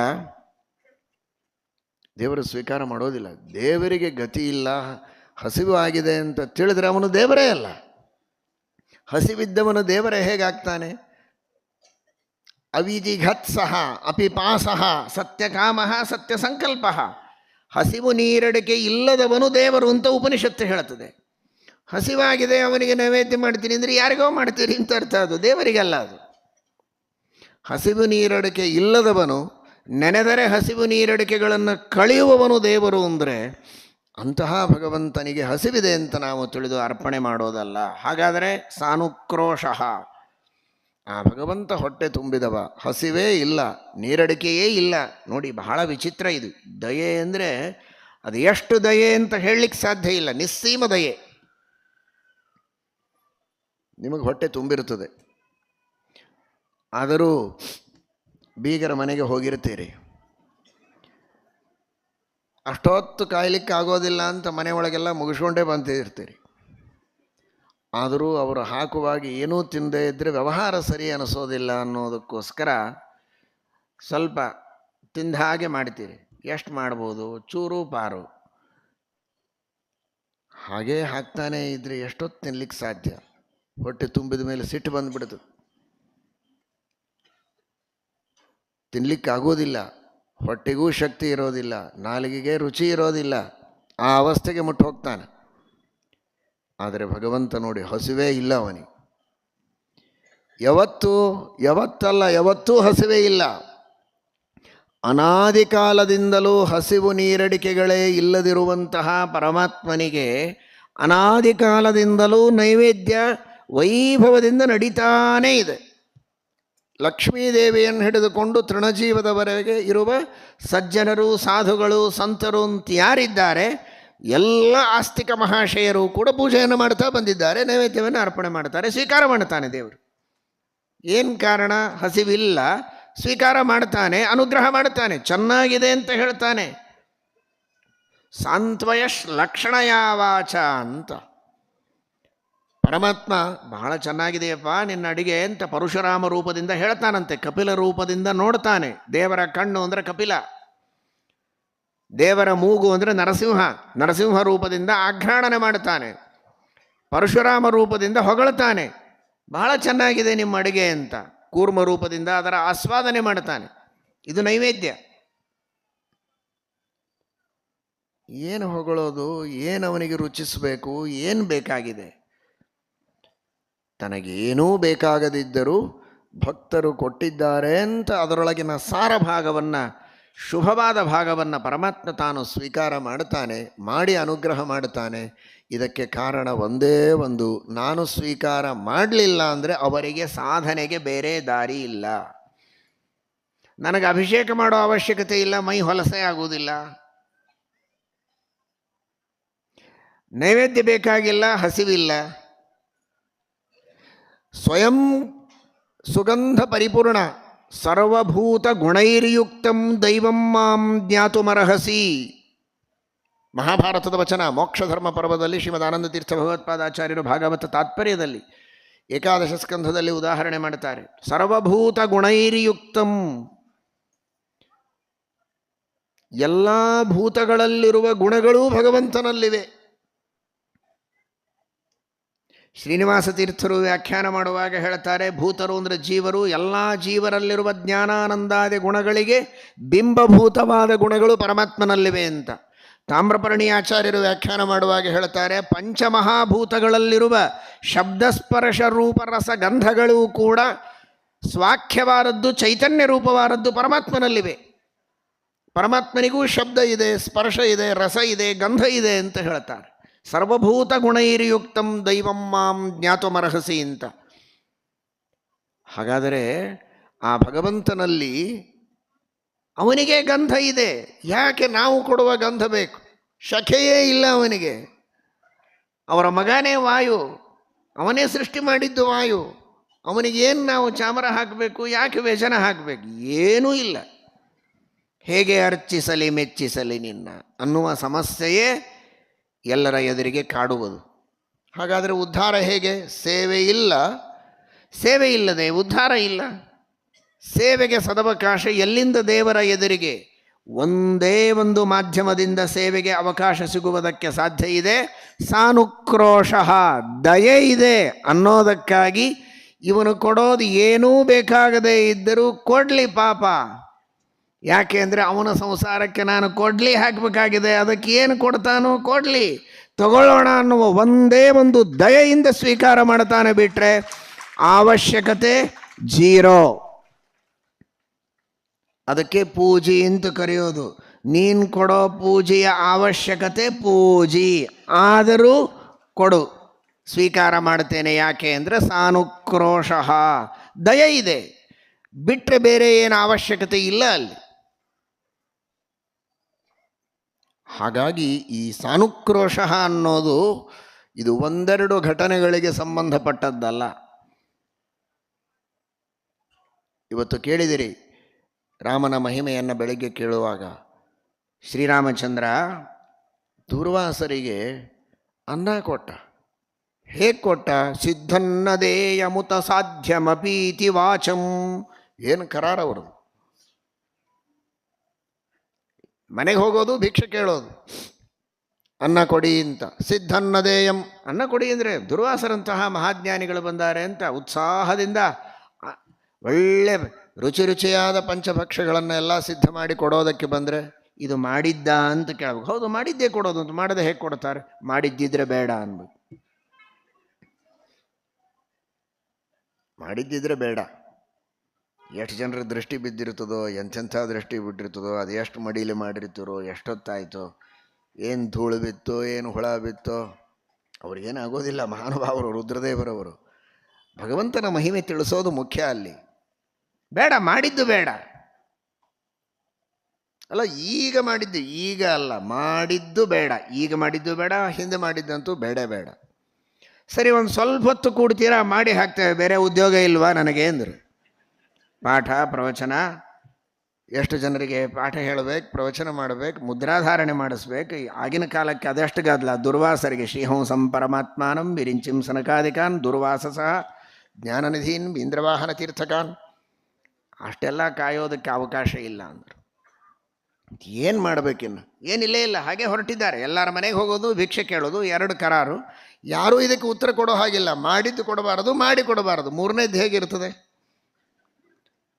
A: ದೇವರು ಸ್ವೀಕಾರ ಮಾಡೋದಿಲ್ಲ. ದೇವರಿಗೆ ಗತಿ ಇಲ್ಲ, ಹಸಿವು ಆಗಿದೆ ಅಂತ ತಿಳಿದ್ರೆ ಅವನು ದೇವರೇ ಅಲ್ಲ. ಹಸಿವಿದ್ದವನು ದೇವರೇ ಹೇಗಾಗ್ತಾನೆ? ಅವಿಜಿಘತ್ಸಹ ಅಪಿಪಾಸಃ ಸತ್ಯಕಾಮಃ ಸತ್ಯ ಸಂಕಲ್ಪ. ಹಸಿವು ನೀರಡಿಕೆ ಇಲ್ಲದವನು ದೇವರು ಅಂತ ಉಪನಿಷತ್ತು ಹೇಳುತ್ತದೆ. ಹಸಿವಾಗಿದೆ ಅವನಿಗೆ ನೈವೇದ್ಯ ಮಾಡ್ತೀನಿ ಅಂದರೆ ಯಾರಿಗೋ ಮಾಡ್ತೀರಿ ಅಂತ ಅರ್ಥ, ಅದು ದೇವರಿಗಲ್ಲ. ಅದು ಹಸಿವು ನೀರಡಿಕೆ ಇಲ್ಲದವನು, ನೆನೆದರೆ ಹಸಿವು ನೀರಡಿಕೆಗಳನ್ನು ಕಳೆಯುವವನು ದೇವರು ಅಂದರೆ ಅಂತಹ ಭಗವಂತನಿಗೆ ಹಸಿವಿದೆ ಅಂತ ನಾವು ತಿಳಿದು ಅರ್ಪಣೆ ಮಾಡೋದಲ್ಲ. ಹಾಗಾದರೆ ಸಾನುಕ್ರೋಶ, ಆ ಭಗವಂತ ಹೊಟ್ಟೆ ತುಂಬಿದವ, ಹಸಿವೇ ಇಲ್ಲ, ನೀರಡಿಕೆಯೇ ಇಲ್ಲ. ನೋಡಿ, ಬಹಳ ವಿಚಿತ್ರ ಇದು. ದಯೆ ಅಂದರೆ ಅದು ಎಷ್ಟು ದಯೆ ಅಂತ ಹೇಳಲಿಕ್ಕೆ ಸಾಧ್ಯ ಇಲ್ಲ. ನಿಸ್ಸೀಮ ದಯೆ. ನಿಮಗೆ ಹೊಟ್ಟೆ ತುಂಬಿರುತ್ತದೆ, ಆದರೂ ಬೀಗರ ಮನೆಗೆ ಹೋಗಿರ್ತೀರಿ, ಅಷ್ಟೊತ್ತು ಕಾಯ್ಲಿಕ್ಕೆ ಆಗೋದಿಲ್ಲ ಅಂತ ಮನೆಯೊಳಗೆಲ್ಲ ಮುಗಿಸ್ಕೊಂಡೇ ಬಂತಿರ್ತೀರಿ. ಆದರೂ ಅವರು ಹಾಕುವಾಗ ಏನೂ ತಿಂದೇ ಇದ್ದರೆ ವ್ಯವಹಾರ ಸರಿ ಅನಿಸೋದಿಲ್ಲ ಅನ್ನೋದಕ್ಕೋಸ್ಕರ ಸ್ವಲ್ಪ ತಿಂದ ಹಾಗೆ ಮಾಡ್ತೀರಿ. ಎಷ್ಟು ಮಾಡ್ಬೋದು? ಚೂರು ಪಾರು ಹಾಗೇ ಹಾಕ್ತಾನೆ ಇದ್ರೆ ಎಷ್ಟೊತ್ತು ತಿನ್ಲಿಕ್ಕೆ ಸಾಧ್ಯ? ಹೊಟ್ಟೆ ತುಂಬಿದ ಮೇಲೆ ಸಿಟ್ಟು ಬಂದುಬಿಡ್ತು, ತಿನ್ಲಿಕ್ಕೆ ಆಗೋದಿಲ್ಲ, ಹೊಟ್ಟೆಗೂ ಶಕ್ತಿ ಇರೋದಿಲ್ಲ, ನಾಲಿಗೆಗೆ ರುಚಿ ಇರೋದಿಲ್ಲ, ಆ ಅವಸ್ಥೆಗೆ ಮುಟ್ಟು ಹೋಗ್ತಾನೆ. ಆದರೆ ಭಗವಂತ ನೋಡಿ, ಹಸಿವೇ ಇಲ್ಲ ಅವನಿಗೆ. ಯಾವತ್ತೂ ಹಸಿವೇ ಇಲ್ಲ. ಅನಾದಿ ಕಾಲದಿಂದಲೂ ಹಸಿವು ನೀರಡಿಕೆಗಳೇ ಇಲ್ಲದಿರುವಂತಹ ಪರಮಾತ್ಮನಿಗೆ ಅನಾದಿ ಕಾಲದಿಂದಲೂ ನೈವೇದ್ಯ ವೈಭವದಿಂದ ನಡೀತಾನೇ ಇದೆ. ಲಕ್ಷ್ಮೀದೇವಿಯನ್ನು ಹಿಡಿದುಕೊಂಡು ತೃಣಜೀವದವರೆಗೆ ಇರುವ ಸಜ್ಜನರು, ಸಾಧುಗಳು, ಸಂತರು ಅಂತ ಯಾರಿದ್ದಾರೆ ಎಲ್ಲ ಆಸ್ತಿಕ ಮಹಾಶಯರು ಕೂಡ ಪೂಜೆಯನ್ನು ಮಾಡ್ತಾ ಬಂದಿದ್ದಾರೆ, ನೈವೇದ್ಯವನ್ನು ಅರ್ಪಣೆ ಮಾಡ್ತಾರೆ, ಸ್ವೀಕಾರ ಮಾಡ್ತಾನೆ ದೇವರು. ಏನು ಕಾರಣ? ಹಸಿವಿಲ್ಲ, ಸ್ವೀಕಾರ ಮಾಡ್ತಾನೆ, ಅನುಗ್ರಹ ಮಾಡ್ತಾನೆ, ಚೆನ್ನಾಗಿದೆ ಅಂತ ಹೇಳ್ತಾನೆ. ಸಾಂತ್ವಯಶ್ ಲಕ್ಷಣಯಾವಾಚ ಅಂತ ಪರಮಾತ್ಮ ಬಹಳ ಚೆನ್ನಾಗಿದೆಯಪ್ಪ ನಿನ್ನ ಅಡಿಗೆ ಅಂತ ಪರಶುರಾಮ ರೂಪದಿಂದ ಹೇಳ್ತಾನಂತೆ. ಕಪಿಲ ರೂಪದಿಂದ ನೋಡ್ತಾನೆ. ದೇವರ ಕಣ್ಣು ಅಂದರೆ ಕಪಿಲ, ದೇವರ ಮೂಗು ಅಂದರೆ ನರಸಿಂಹ, ನರಸಿಂಹ ರೂಪದಿಂದ ಆಘ್ರಾಣನೆ ಮಾಡ್ತಾನೆ. ಪರಶುರಾಮ ರೂಪದಿಂದ ಹೊಗಳ್ತಾನೆ, ಬಹಳ ಚೆನ್ನಾಗಿದೆ ನಿಮ್ಮ ಅಡಿಗೆ ಅಂತ. ಕೂರ್ಮ ರೂಪದಿಂದ ಅದರ ಆಸ್ವಾದನೆ ಮಾಡ್ತಾನೆ. ಇದು ನೈವೇದ್ಯ. ಏನು ಹೊಗಳೋದು, ಏನು ಅವನಿಗೆ ರುಚಿಸಬೇಕು, ಏನು ಬೇಕಾಗಿದೆ? ತನಗೇನೂ ಬೇಕಾಗದಿದ್ದರೂ ಭಕ್ತರು ಕೊಟ್ಟಿದ್ದಾರೆ ಅಂತ ಅದರೊಳಗಿನ ಸಾರ ಭಾಗವನ್ನು, ಶುಭವಾದ ಭಾಗವನ್ನು ಪರಮಾತ್ಮ ತಾನು ಸ್ವೀಕಾರ ಮಾಡ್ತಾನೆ, ಮಾಡಿ ಅನುಗ್ರಹ ಮಾಡ್ತಾನೆ. ಇದಕ್ಕೆ ಕಾರಣ ಒಂದೇ ಒಂದು, ನಾನು ಸ್ವೀಕಾರ ಮಾಡಲಿಲ್ಲ ಅಂದರೆ ಅವರಿಗೆ ಸಾಧನೆಗೆ ಬೇರೆ ದಾರಿ ಇಲ್ಲ. ನನಗೆ ಅಭಿಷೇಕ ಮಾಡೋ ಅವಶ್ಯಕತೆ ಇಲ್ಲ, ಮೈ ಹೊಲಸೆ ಆಗುವುದಿಲ್ಲ, ನೈವೇದ್ಯ ಬೇಕಾಗಿಲ್ಲ, ಹಸಿವಿಲ್ಲ, ಸ್ವಯಂ ಸುಗಂಧ ಪರಿಪೂರ್ಣ ಸರ್ವಭೂತ ಗುಣೈರ್ಯುಕ್ತಂ ದೈವಂ ಮಾಂ ಜ್ಞಾತುಮರ್ಹಸಿ. ಮಹಾಭಾರತದ ವಚನ, ಮೋಕ್ಷಧರ್ಮ ಪರ್ವದಲ್ಲಿ ಶ್ರೀಮದ್ ಆನಂದ ತೀರ್ಥ ಭಗವತ್ಪಾದಾಚಾರ್ಯರು ಭಾಗವತ ತಾತ್ಪರ್ಯದಲ್ಲಿ ಏಕಾದಶ ಸ್ಕಂಧದಲ್ಲಿ ಉದಾಹರಣೆ ಮಾಡ್ತಾರೆ. ಸರ್ವಭೂತ ಗುಣೈರ್ಯುಕ್ತಂ, ಎಲ್ಲ ಭೂತಗಳಲ್ಲಿರುವ ಗುಣಗಳೂ ಭಗವಂತನಲ್ಲಿವೆ. ಶ್ರೀನಿವಾಸ ತೀರ್ಥರು ವ್ಯಾಖ್ಯಾನ ಮಾಡುವಾಗ ಹೇಳ್ತಾರೆ, ಭೂತರು ಅಂದರೆ ಜೀವರು, ಎಲ್ಲ ಜೀವರಲ್ಲಿರುವ ಜ್ಞಾನಾನಂದಾದಿ ಗುಣಗಳಿಗೆ ಬಿಂಬಭೂತವಾದ ಗುಣಗಳು ಪರಮಾತ್ಮನಲ್ಲಿವೆ ಅಂತ. ತಾಮ್ರಪರ್ಣಿ ಆಚಾರ್ಯರು ವ್ಯಾಖ್ಯಾನ ಮಾಡುವಾಗ ಹೇಳ್ತಾರೆ, ಪಂಚಮಹಾಭೂತಗಳಲ್ಲಿರುವ ಶಬ್ದಸ್ಪರ್ಶ ರೂಪರಸ ಗಂಧಗಳೂ ಕೂಡ ಸ್ವಾಖ್ಯವಾದದ್ದು, ಚೈತನ್ಯ ರೂಪವಾದದ್ದು ಪರಮಾತ್ಮನಲ್ಲಿವೆ. ಪರಮಾತ್ಮನಿಗೂ ಶಬ್ದ ಇದೆ, ಸ್ಪರ್ಶ ಇದೆ, ರಸ ಇದೆ, ಗಂಧ ಇದೆ ಅಂತ ಹೇಳ್ತಾರೆ. ಸರ್ವಭೂತ ಗುಣೈರ್ಯುಕ್ತಂ ದೈವಂ ಮಾಂ ಜ್ಞಾತುಮರ್ಹಸಿ ಅಂತ. ಹಾಗಾದರೆ ಆ ಭಗವಂತನಲ್ಲಿ ಅವನಿಗೆ ಗಂಧ ಇದೆ, ಯಾಕೆ ನಾವು ಕೊಡುವ ಗಂಧ ಬೇಕು? ಶಖೆಯೇ ಇಲ್ಲ ಅವನಿಗೆ. ಅವರ ಮಗನೇ ವಾಯು, ಅವನೇ ಸೃಷ್ಟಿ ಮಾಡಿದ್ದು ವಾಯು, ಅವನಿಗೇನು ನಾವು ಚಾಮರ ಹಾಕಬೇಕು, ಯಾಕೆ ವ್ಯಜನ ಹಾಕಬೇಕು? ಏನೂ ಇಲ್ಲ. ಹೇಗೆ ಅರ್ಚಿಸಲಿ ಮೆಚ್ಚಿಸಲಿ ನಿನ್ನ ಅನ್ನುವ ಸಮಸ್ಯೆಯೇ ಎಲ್ಲರ ಎದುರಿಗೆ ಕಾಡುವುದು. ಹಾಗಾದರೆ ಉದ್ಧಾರ ಹೇಗೆ? ಸೇವೆ ಇಲ್ಲ, ಸೇವೆ ಇಲ್ಲದೆ ಉದ್ಧಾರ ಇಲ್ಲ. ಸೇವೆಗೆ ಸದವಕಾಶ ಎಲ್ಲಿಂದ? ದೇವರ ಎದುರಿಗೆ. ಒಂದೇ ಒಂದು ಮಾಧ್ಯಮದಿಂದ ಸೇವೆಗೆ ಅವಕಾಶ ಸಿಗುವುದಕ್ಕೆ ಸಾಧ್ಯ ಇದೆ, ಸಾನುಕ್ರೋಶಃ, ದಯೆ ಇದೆ ಅನ್ನೋದಕ್ಕಾಗಿ ಇವನು ಕೊಡೋದು ಏನೂ ಬೇಕಾಗದೇ ಇದ್ದರೂ ಕೊಡಲಿ ಪಾಪ. ಯಾಕೆ ಅಂದರೆ ಅವನ ಸಂಸಾರಕ್ಕೆ ನಾನು ಕೊಡಲಿ ಹಾಕಬೇಕಾಗಿದೆ, ಅದಕ್ಕೆ ಏನು ಕೊಡ್ತಾನೋ ಕೊಡಲಿ, ತಗೊಳ್ಳೋಣ ಅನ್ನುವ ಒಂದೇ ಒಂದು ದಯೆಯಿಂದ ಸ್ವೀಕಾರ ಮಾಡ್ತಾನೆ. ಬಿಟ್ಟರೆ ಅವಶ್ಯಕತೆ ಜೀರೋ. ಅದಕ್ಕೆ ಪೂಜಿ ಅಂತ ಕರೆಯೋದು. ನೀನು ಕೊಡೋ ಪೂಜೆಯ ಅವಶ್ಯಕತೆ ಪೂಜಿ, ಆದರೂ ಕೊಡು, ಸ್ವೀಕಾರ ಮಾಡ್ತೇನೆ. ಯಾಕೆ ಅಂದರೆ ಸಾನುಕ್ರೋಶಃ, ದಯೆ ಇದೆ, ಬಿಟ್ಟರೆ ಬೇರೆ ಏನು ಅವಶ್ಯಕತೆ ಇಲ್ಲ ಅಲ್ಲಿ. ಹಾಗಾಗಿ ಈ ಸಾನುಕ್ರೋಶ ಅನ್ನೋದು ಇದು ಒಂದೆರಡು ಘಟನೆಗಳಿಗೆ ಸಂಬಂಧಪಟ್ಟದ್ದಲ್ಲ. ಇವತ್ತು ಕೇಳಿದಿರಿ ರಾಮನ ಮಹಿಮೆಯನ್ನು ಬೆಳಗ್ಗೆ ಕೇಳುವಾಗ. ಶ್ರೀರಾಮಚಂದ್ರ ದೂರ್ವಾಸರಿಗೆ ಅನ್ನ ಕೊಟ್ಟ. ಹೇಗೆ ಕೊಟ್ಟ? ಸಿದ್ಧನ್ನದೇಯಮುತ ಸಾಧ್ಯವಪೀತಿ ವಾಚಂ. ಏನು ಕರಾರ ಅವ್ರದ್ದು. ಮನೆಗೆ ಹೋಗೋದು, ಭಿಕ್ಷೆ ಕೇಳೋದು, ಅನ್ನ ಕೊಡಿ ಅಂತ. ಸಿದ್ಧನ್ನದೇಯಂ, ಅನ್ನ ಕೊಡಿ ಅಂದರೆ ದುರ್ವಾಸರಂತಹ ಮಹಾಜ್ಞಾನಿಗಳು ಬಂದಾರೆ ಅಂತ ಉತ್ಸಾಹದಿಂದ ಒಳ್ಳೆ ರುಚಿ ರುಚಿಯಾದ ಪಂಚಭಕ್ಷಗಳನ್ನು ಎಲ್ಲ ಸಿದ್ಧ ಮಾಡಿ ಕೊಡೋದಕ್ಕೆ ಬಂದರೆ ಇದು ಮಾಡಿದ್ದ ಅಂತ ಕೇಳಬೇಕು. ಹೌದು, ಮಾಡಿದ್ದೇ ಕೊಡೋದು ಅಂತ. ಮಾಡದೆ ಹೇಗೆ ಕೊಡ್ತಾರೆ? ಮಾಡಿದ್ದಿದ್ರೆ ಬೇಡ ಅನ್ಬೇಕು. ಮಾಡಿದ್ದಿದ್ರೆ ಬೇಡ. ಎಷ್ಟು ಜನರ ದೃಷ್ಟಿ ಬಿದ್ದಿರ್ತದೋ, ಎಂಥೆಂಥ ದೃಷ್ಟಿ ಬಿಟ್ಟಿರ್ತದೋ, ಅದು ಎಷ್ಟು ಮಡೀಲಿ ಮಾಡಿರ್ತಾರೋ, ಎಷ್ಟೊತ್ತಾಯಿತೋ, ಏನು ಧೂಳು ಬಿತ್ತೋ, ಏನು ಹುಳ ಬಿತ್ತೋ, ಅವ್ರಿಗೇನಾಗೋದಿಲ್ಲ. ಮಹಾನುಭಾವರು, ರುದ್ರದೇವರವರು ಭಗವಂತನ ಮಹಿಮೆ ತಿಳಿಸೋದು ಮುಖ್ಯ ಅಲ್ಲಿ. ಬೇಡ, ಮಾಡಿದ್ದು ಬೇಡ ಅಲ್ಲ, ಈಗ ಮಾಡಿದ್ದು, ಈಗ ಅಲ್ಲ, ಮಾಡಿದ್ದು ಬೇಡ. ಈಗ ಮಾಡಿದ್ದು ಬೇಡ, ಹಿಂದೆ ಮಾಡಿದ್ದಂತೂ ಬೇಡ ಬೇಡ. ಸರಿ, ಒಂದು ಸ್ವಲ್ಪ ಹೊತ್ತು ಕೂಡ್ತೀರಾ, ಮಾಡಿ ಹಾಕ್ತೇವೆ, ಬೇರೆ ಉದ್ಯೋಗ ಇಲ್ವಾ ನನಗೆ ಅಂದರು. ಪಾಠ ಪ್ರವಚನ, ಎಷ್ಟು ಜನರಿಗೆ ಪಾಠ ಹೇಳಬೇಕು, ಪ್ರವಚನ ಮಾಡಬೇಕು, ಮುದ್ರಾಧಾರಣೆ ಮಾಡಿಸ್ಬೇಕು. ಆಗಿನ ಕಾಲಕ್ಕೆ ಅದಷ್ಟು ಗದ್ದಲ. ದುರ್ವಾಸರಿಗೆ ಶ್ರೀಹಂಸಂ ಪರಮಾತ್ಮಾನಂ ವಿರಿಂಚಿಂ ಸನಕಾದಿಕಾನ್ ದುರ್ವಾಸ ಸಹ ಜ್ಞಾನನಿಧೀನ್ ಇಂದ್ರವಾಹನ ತೀರ್ಥಕಾನ್, ಅಷ್ಟೆಲ್ಲ ಕಾಯೋದಕ್ಕೆ ಅವಕಾಶ ಇಲ್ಲ ಅಂದರು. ಏನು ಮಾಡಬೇಕಿನ್ನು? ಏನಿಲ್ಲೇ ಇಲ್ಲ, ಹಾಗೆ ಹೊರಟಿದ್ದಾರೆ. ಎಲ್ಲರ ಮನೆಗೆ ಹೋಗೋದು, ಭಿಕ್ಷೆ ಕೇಳೋದು, ಎರಡು ಕರಾರು. ಯಾರೂ ಇದಕ್ಕೆ ಉತ್ತರ ಕೊಡೋ ಹಾಗಿಲ್ಲ. ಮಾಡಿದ್ದು ಕೊಡಬಾರದು, ಮಾಡಿ ಕೊಡಬಾರದು, ಮೂರನೇದು ಹೇಗಿರ್ತದೆ?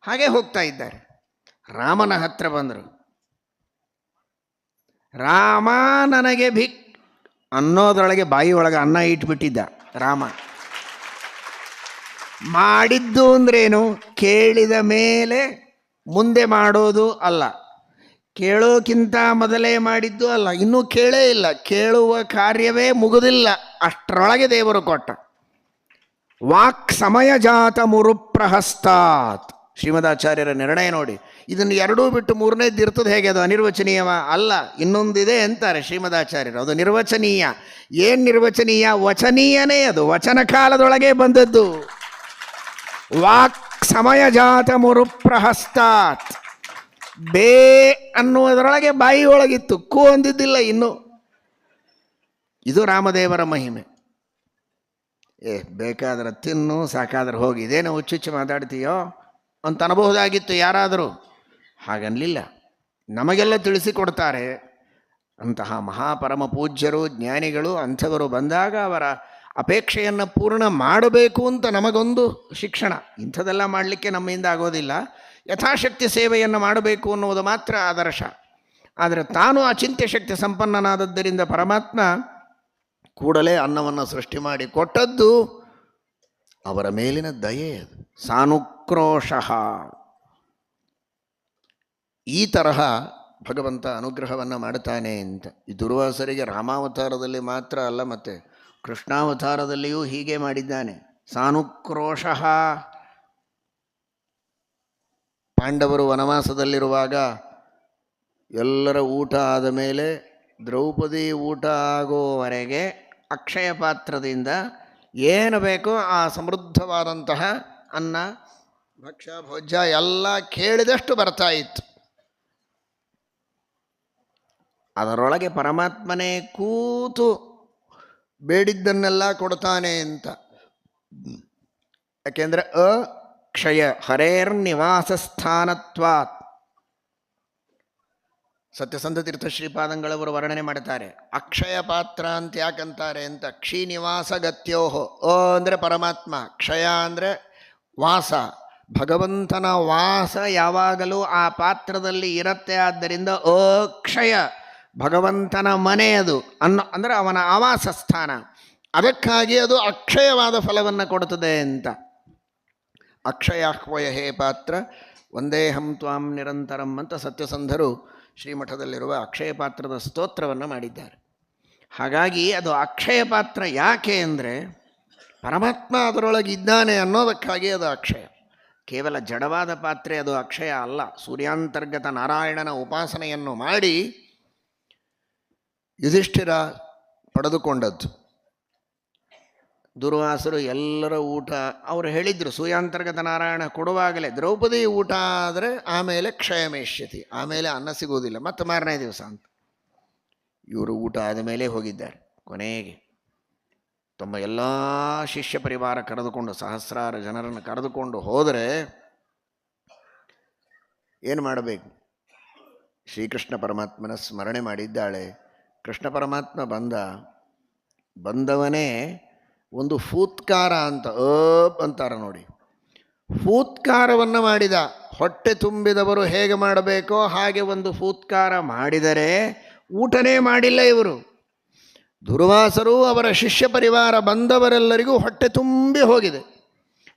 A: ಹಾಗೆ ಹೋಗ್ತಾ ಇದ್ದಾರೆ. ರಾಮನ ಹತ್ರ ಬಂದರು. ರಾಮ ನನಗೆ ಅನ್ನೋದ್ರೊಳಗೆ ಬಾಯಿ ಒಳಗೆ ಅನ್ನ ಇಟ್ಬಿಟ್ಟಿದ್ದ ರಾಮ. ಮಾಡಿದ್ದು ಅಂದ್ರೇನು? ಕೇಳಿದ ಮೇಲೆ ಮುಂದೆ ಮಾಡೋದು ಅಲ್ಲ, ಕೇಳೋಕ್ಕಿಂತ ಮೊದಲೇ ಮಾಡಿದ್ದು ಅಲ್ಲ, ಇನ್ನೂ ಕೇಳೇ ಇಲ್ಲ, ಕೇಳುವ ಕಾರ್ಯವೇ ಮುಗುದಿಲ್ಲ, ಅಷ್ಟರೊಳಗೆ ದೇವರು ಕೊಟ್ಟ. ವಾಕ್ ಸಮಯ ಜಾತ ಮುರುಪ್ರಹಸ್ತಾತ್. ಶ್ರೀಮದಾಚಾರ್ಯರ ನಿರ್ಣಯ ನೋಡಿ. ಇದನ್ನು ಎರಡೂ ಬಿಟ್ಟು ಮೂರನೇದ್ದು ಇರ್ತದೆ ಹೇಗೆ? ಅದು ಅನಿರ್ವಚನೀಯವ? ಅಲ್ಲ, ಇನ್ನೊಂದಿದೆ ಅಂತಾರೆ ಶ್ರೀಮದಾಚಾರ್ಯರು. ಅದು ನಿರ್ವಚನೀಯ. ಏನು ನಿರ್ವಚನೀಯ? ವಚನೀಯನೇ. ಅದು ವಚನ ಕಾಲದೊಳಗೆ ಬಂದದ್ದು. ವಾಕ್ ಸಮಯ ಜಾತ ಮುರುಪ್ರಹಸ್ತಾತ್. ಬೇ ಅನ್ನುವುದರೊಳಗೆ ಬಾಯಿ ಒಳಗಿತ್ತು, ಕು ಅಂದಿದ್ದಿಲ್ಲ ಇನ್ನು. ಇದು ರಾಮದೇವರ ಮಹಿಮೆ. ಬೇಕಾದ್ರೆ ತಿನ್ನು, ಸಾಕಾದ್ರೆ ಹೋಗಿ, ಇದೇನೋ ಹುಚ್ಚುಚ್ಚು ಮಾತಾಡ್ತೀಯೋ ಅಂತ ಅನ್ಬಹುದಾಗಿತ್ತು ಯಾರಾದರೂ. ಹಾಗನ್ನಲಿಲ್ಲ. ನಮಗೆಲ್ಲ ತಿಳಿಸಿಕೊಡ್ತಾರೆ. ಅಂತಹ ಮಹಾಪರಮ ಪೂಜ್ಯರು, ಜ್ಞಾನಿಗಳು, ಅಂಥವರು ಬಂದಾಗ ಅವರ ಅಪೇಕ್ಷೆಯನ್ನು ಪೂರ್ಣ ಮಾಡಬೇಕು ಅಂತ ನಮಗೊಂದು ಶಿಕ್ಷಣ. ಇಂಥದೆಲ್ಲ ಮಾಡಲಿಕ್ಕೆ ನಮ್ಮಿಂದ ಆಗೋದಿಲ್ಲ. ಯಥಾಶಕ್ತಿ ಸೇವೆಯನ್ನು ಮಾಡಬೇಕು ಅನ್ನುವುದು ಮಾತ್ರ ಆದರ್ಶ. ಆದರೆ ತಾನು ಅಚಿಂತ್ಯ ಶಕ್ತಿ ಸಂಪನ್ನನಾದದ್ದರಿಂದ ಪರಮಾತ್ಮ ಕೂಡಲೇ ಅನ್ನವನ್ನು ಸೃಷ್ಟಿ ಮಾಡಿ ಕೊಟ್ಟದ್ದು ಅವರ ಮೇಲಿನ ದಯೆ. ಅದು ಸಾನುಕ್ರೋಶಃ. ಈ ತರಹ ಭಗವಂತ ಅನುಗ್ರಹವನ್ನು ಮಾಡುತ್ತಾನೆ ಅಂತ. ಈ ದುರ್ವಾಸರಿಗೆ ರಾಮಾವತಾರದಲ್ಲಿ ಮಾತ್ರ ಅಲ್ಲ, ಮತ್ತು ಕೃಷ್ಣಾವತಾರದಲ್ಲಿಯೂ ಹೀಗೆ ಮಾಡಿದ್ದಾನೆ. ಸಾನುಕ್ರೋಶಃ. ಪಾಂಡವರು ವನವಾಸದಲ್ಲಿರುವಾಗ ಎಲ್ಲರ ಊಟ ಆದ ಮೇಲೆ ದ್ರೌಪದಿ ಊಟ ಆಗೋವರೆಗೆ ಅಕ್ಷಯ ಪಾತ್ರದಿಂದ ಏನು ಬೇಕೋ ಆ ಸಮೃದ್ಧವಾದಂತಹ ಅನ್ನ, ಭಕ್ಷ್ಯ, ಭೋಜ್ಯ ಎಲ್ಲ ಕೇಳಿದಷ್ಟು ಬರ್ತಾ ಇತ್ತು. ಅದರೊಳಗೆ ಪರಮಾತ್ಮನೇ ಕೂತು ಬೇಡಿದ್ದನ್ನೆಲ್ಲ ಕೊಡ್ತಾನೆ ಅಂತ. ಯಾಕೆಂದರೆ ಅಕ್ಷಯ ಹರೇರ್ನಿವಾಸ ಸ್ಥಾನತ್ವಾತ್. ಸತ್ಯಸಂಧ ತೀರ್ಥ ಶ್ರೀಪಾದಂಗಳವರು ವರ್ಣನೆ ಮಾಡ್ತಾರೆ. ಅಕ್ಷಯ ಪಾತ್ರ ಅಂತ ಯಾಕಂತಾರೆ ಅಂತ. ಕ್ಷೀನಿವಾಸ ಗತ್ಯೋಹೋ. ಅಂದರೆ ಪರಮಾತ್ಮ, ಕ್ಷಯ ಅಂದರೆ ವಾಸ, ಭಗವಂತನ ವಾಸ ಯಾವಾಗಲೂ ಆ ಪಾತ್ರದಲ್ಲಿ ಇರುತ್ತೆ. ಆದ್ದರಿಂದ ಅಕ್ಷಯ, ಭಗವಂತನ ಮನೆ ಅದು ಅಂದರೆ ಅವನ ಆವಾಸ ಸ್ಥಾನ. ಅದಕ್ಕಾಗಿ ಅದು ಅಕ್ಷಯವಾದ ಫಲವನ್ನು ಕೊಡುತ್ತದೆ ಅಂತ. ಅಕ್ಷಯಾಹ್ವಯ ಹೇ ಪಾತ್ರ ವಂದೇಹಂ ತ್ವಾಂ ನಿರಂತರಂ ಅಂತ ಸತ್ಯಸಂಧರು ಶ್ರೀಮಠದಲ್ಲಿರುವ ಅಕ್ಷಯ ಪಾತ್ರದ ಸ್ತೋತ್ರವನ್ನು ಮಾಡಿದ್ದಾರೆ. ಹಾಗಾಗಿ ಅದು ಅಕ್ಷಯ ಪಾತ್ರ ಯಾಕೆ ಅಂದರೆ ಪರಮಾತ್ಮ ಅದರೊಳಗೆ ಇದ್ದಾನೆ ಅನ್ನೋದಕ್ಕಾಗಿ ಅದು ಅಕ್ಷಯ. ಕೇವಲ ಜಡವಾದ ಪಾತ್ರೆ ಅದು ಅಕ್ಷಯ ಅಲ್ಲ. ಸೂರ್ಯಾಂತರ್ಗತ ನಾರಾಯಣನ ಉಪಾಸನೆಯನ್ನು ಮಾಡಿ ಯುಧಿಷ್ಠಿರ ಪಡೆದುಕೊಂಡದ್ದು. ದುರ್ವಾಸರು ಎಲ್ಲರ ಊಟ ಅವರು ಹೇಳಿದರು. ಸೂರ್ಯಾಂತರ್ಗತ ನಾರಾಯಣ ಕೊಡುವಾಗಲೇ ದ್ರೌಪದಿ ಊಟ ಆದರೆ ಆಮೇಲೆ ಕ್ಷಯಮೇಷ್ಯತಿ, ಆಮೇಲೆ ಅನ್ನ ಸಿಗೋದಿಲ್ಲ, ಮತ್ತು ಮಾರನೇ ದಿವಸ ಅಂತ. ಇವರು ಊಟ ಆದ ಮೇಲೆ ಹೋಗಿದ್ದಾರೆ. ಕೊನೆಗೆ ತಮ್ಮ ಎಲ್ಲ ಶಿಷ್ಯ ಪರಿವಾರ ಕರೆದುಕೊಂಡು, ಸಹಸ್ರಾರು ಜನರನ್ನು ಕರೆದುಕೊಂಡು ಹೋದರೆ ಏನು ಮಾಡಬೇಕು? ಶ್ರೀಕೃಷ್ಣ ಪರಮಾತ್ಮನ ಸ್ಮರಣೆ ಮಾಡಿದ್ದಾಳೆ. ಕೃಷ್ಣ ಪರಮಾತ್ಮ ಬಂದವನೇ ಒಂದು ಫೂತ್ಕಾರ ಅಂತ ಅಂತಾರ ನೋಡಿ, ಫೂತ್ಕಾರವನ್ನು ಮಾಡಿದ. ಹೊಟ್ಟೆ ತುಂಬಿದವರು ಹೇಗೆ ಮಾಡಬೇಕೋ ಹಾಗೆ ಒಂದು ಫೂತ್ಕಾರ ಮಾಡಿದರೆ ಊಟನೇ ಮಾಡಿಲ್ಲ ಇವರು. ದುರ್ವಾಸರು ಅವರ ಶಿಷ್ಯ ಪರಿವಾರ ಬಂದವರೆಲ್ಲರಿಗೂ ಹೊಟ್ಟೆ ತುಂಬಿ ಹೋಗಿದೆ.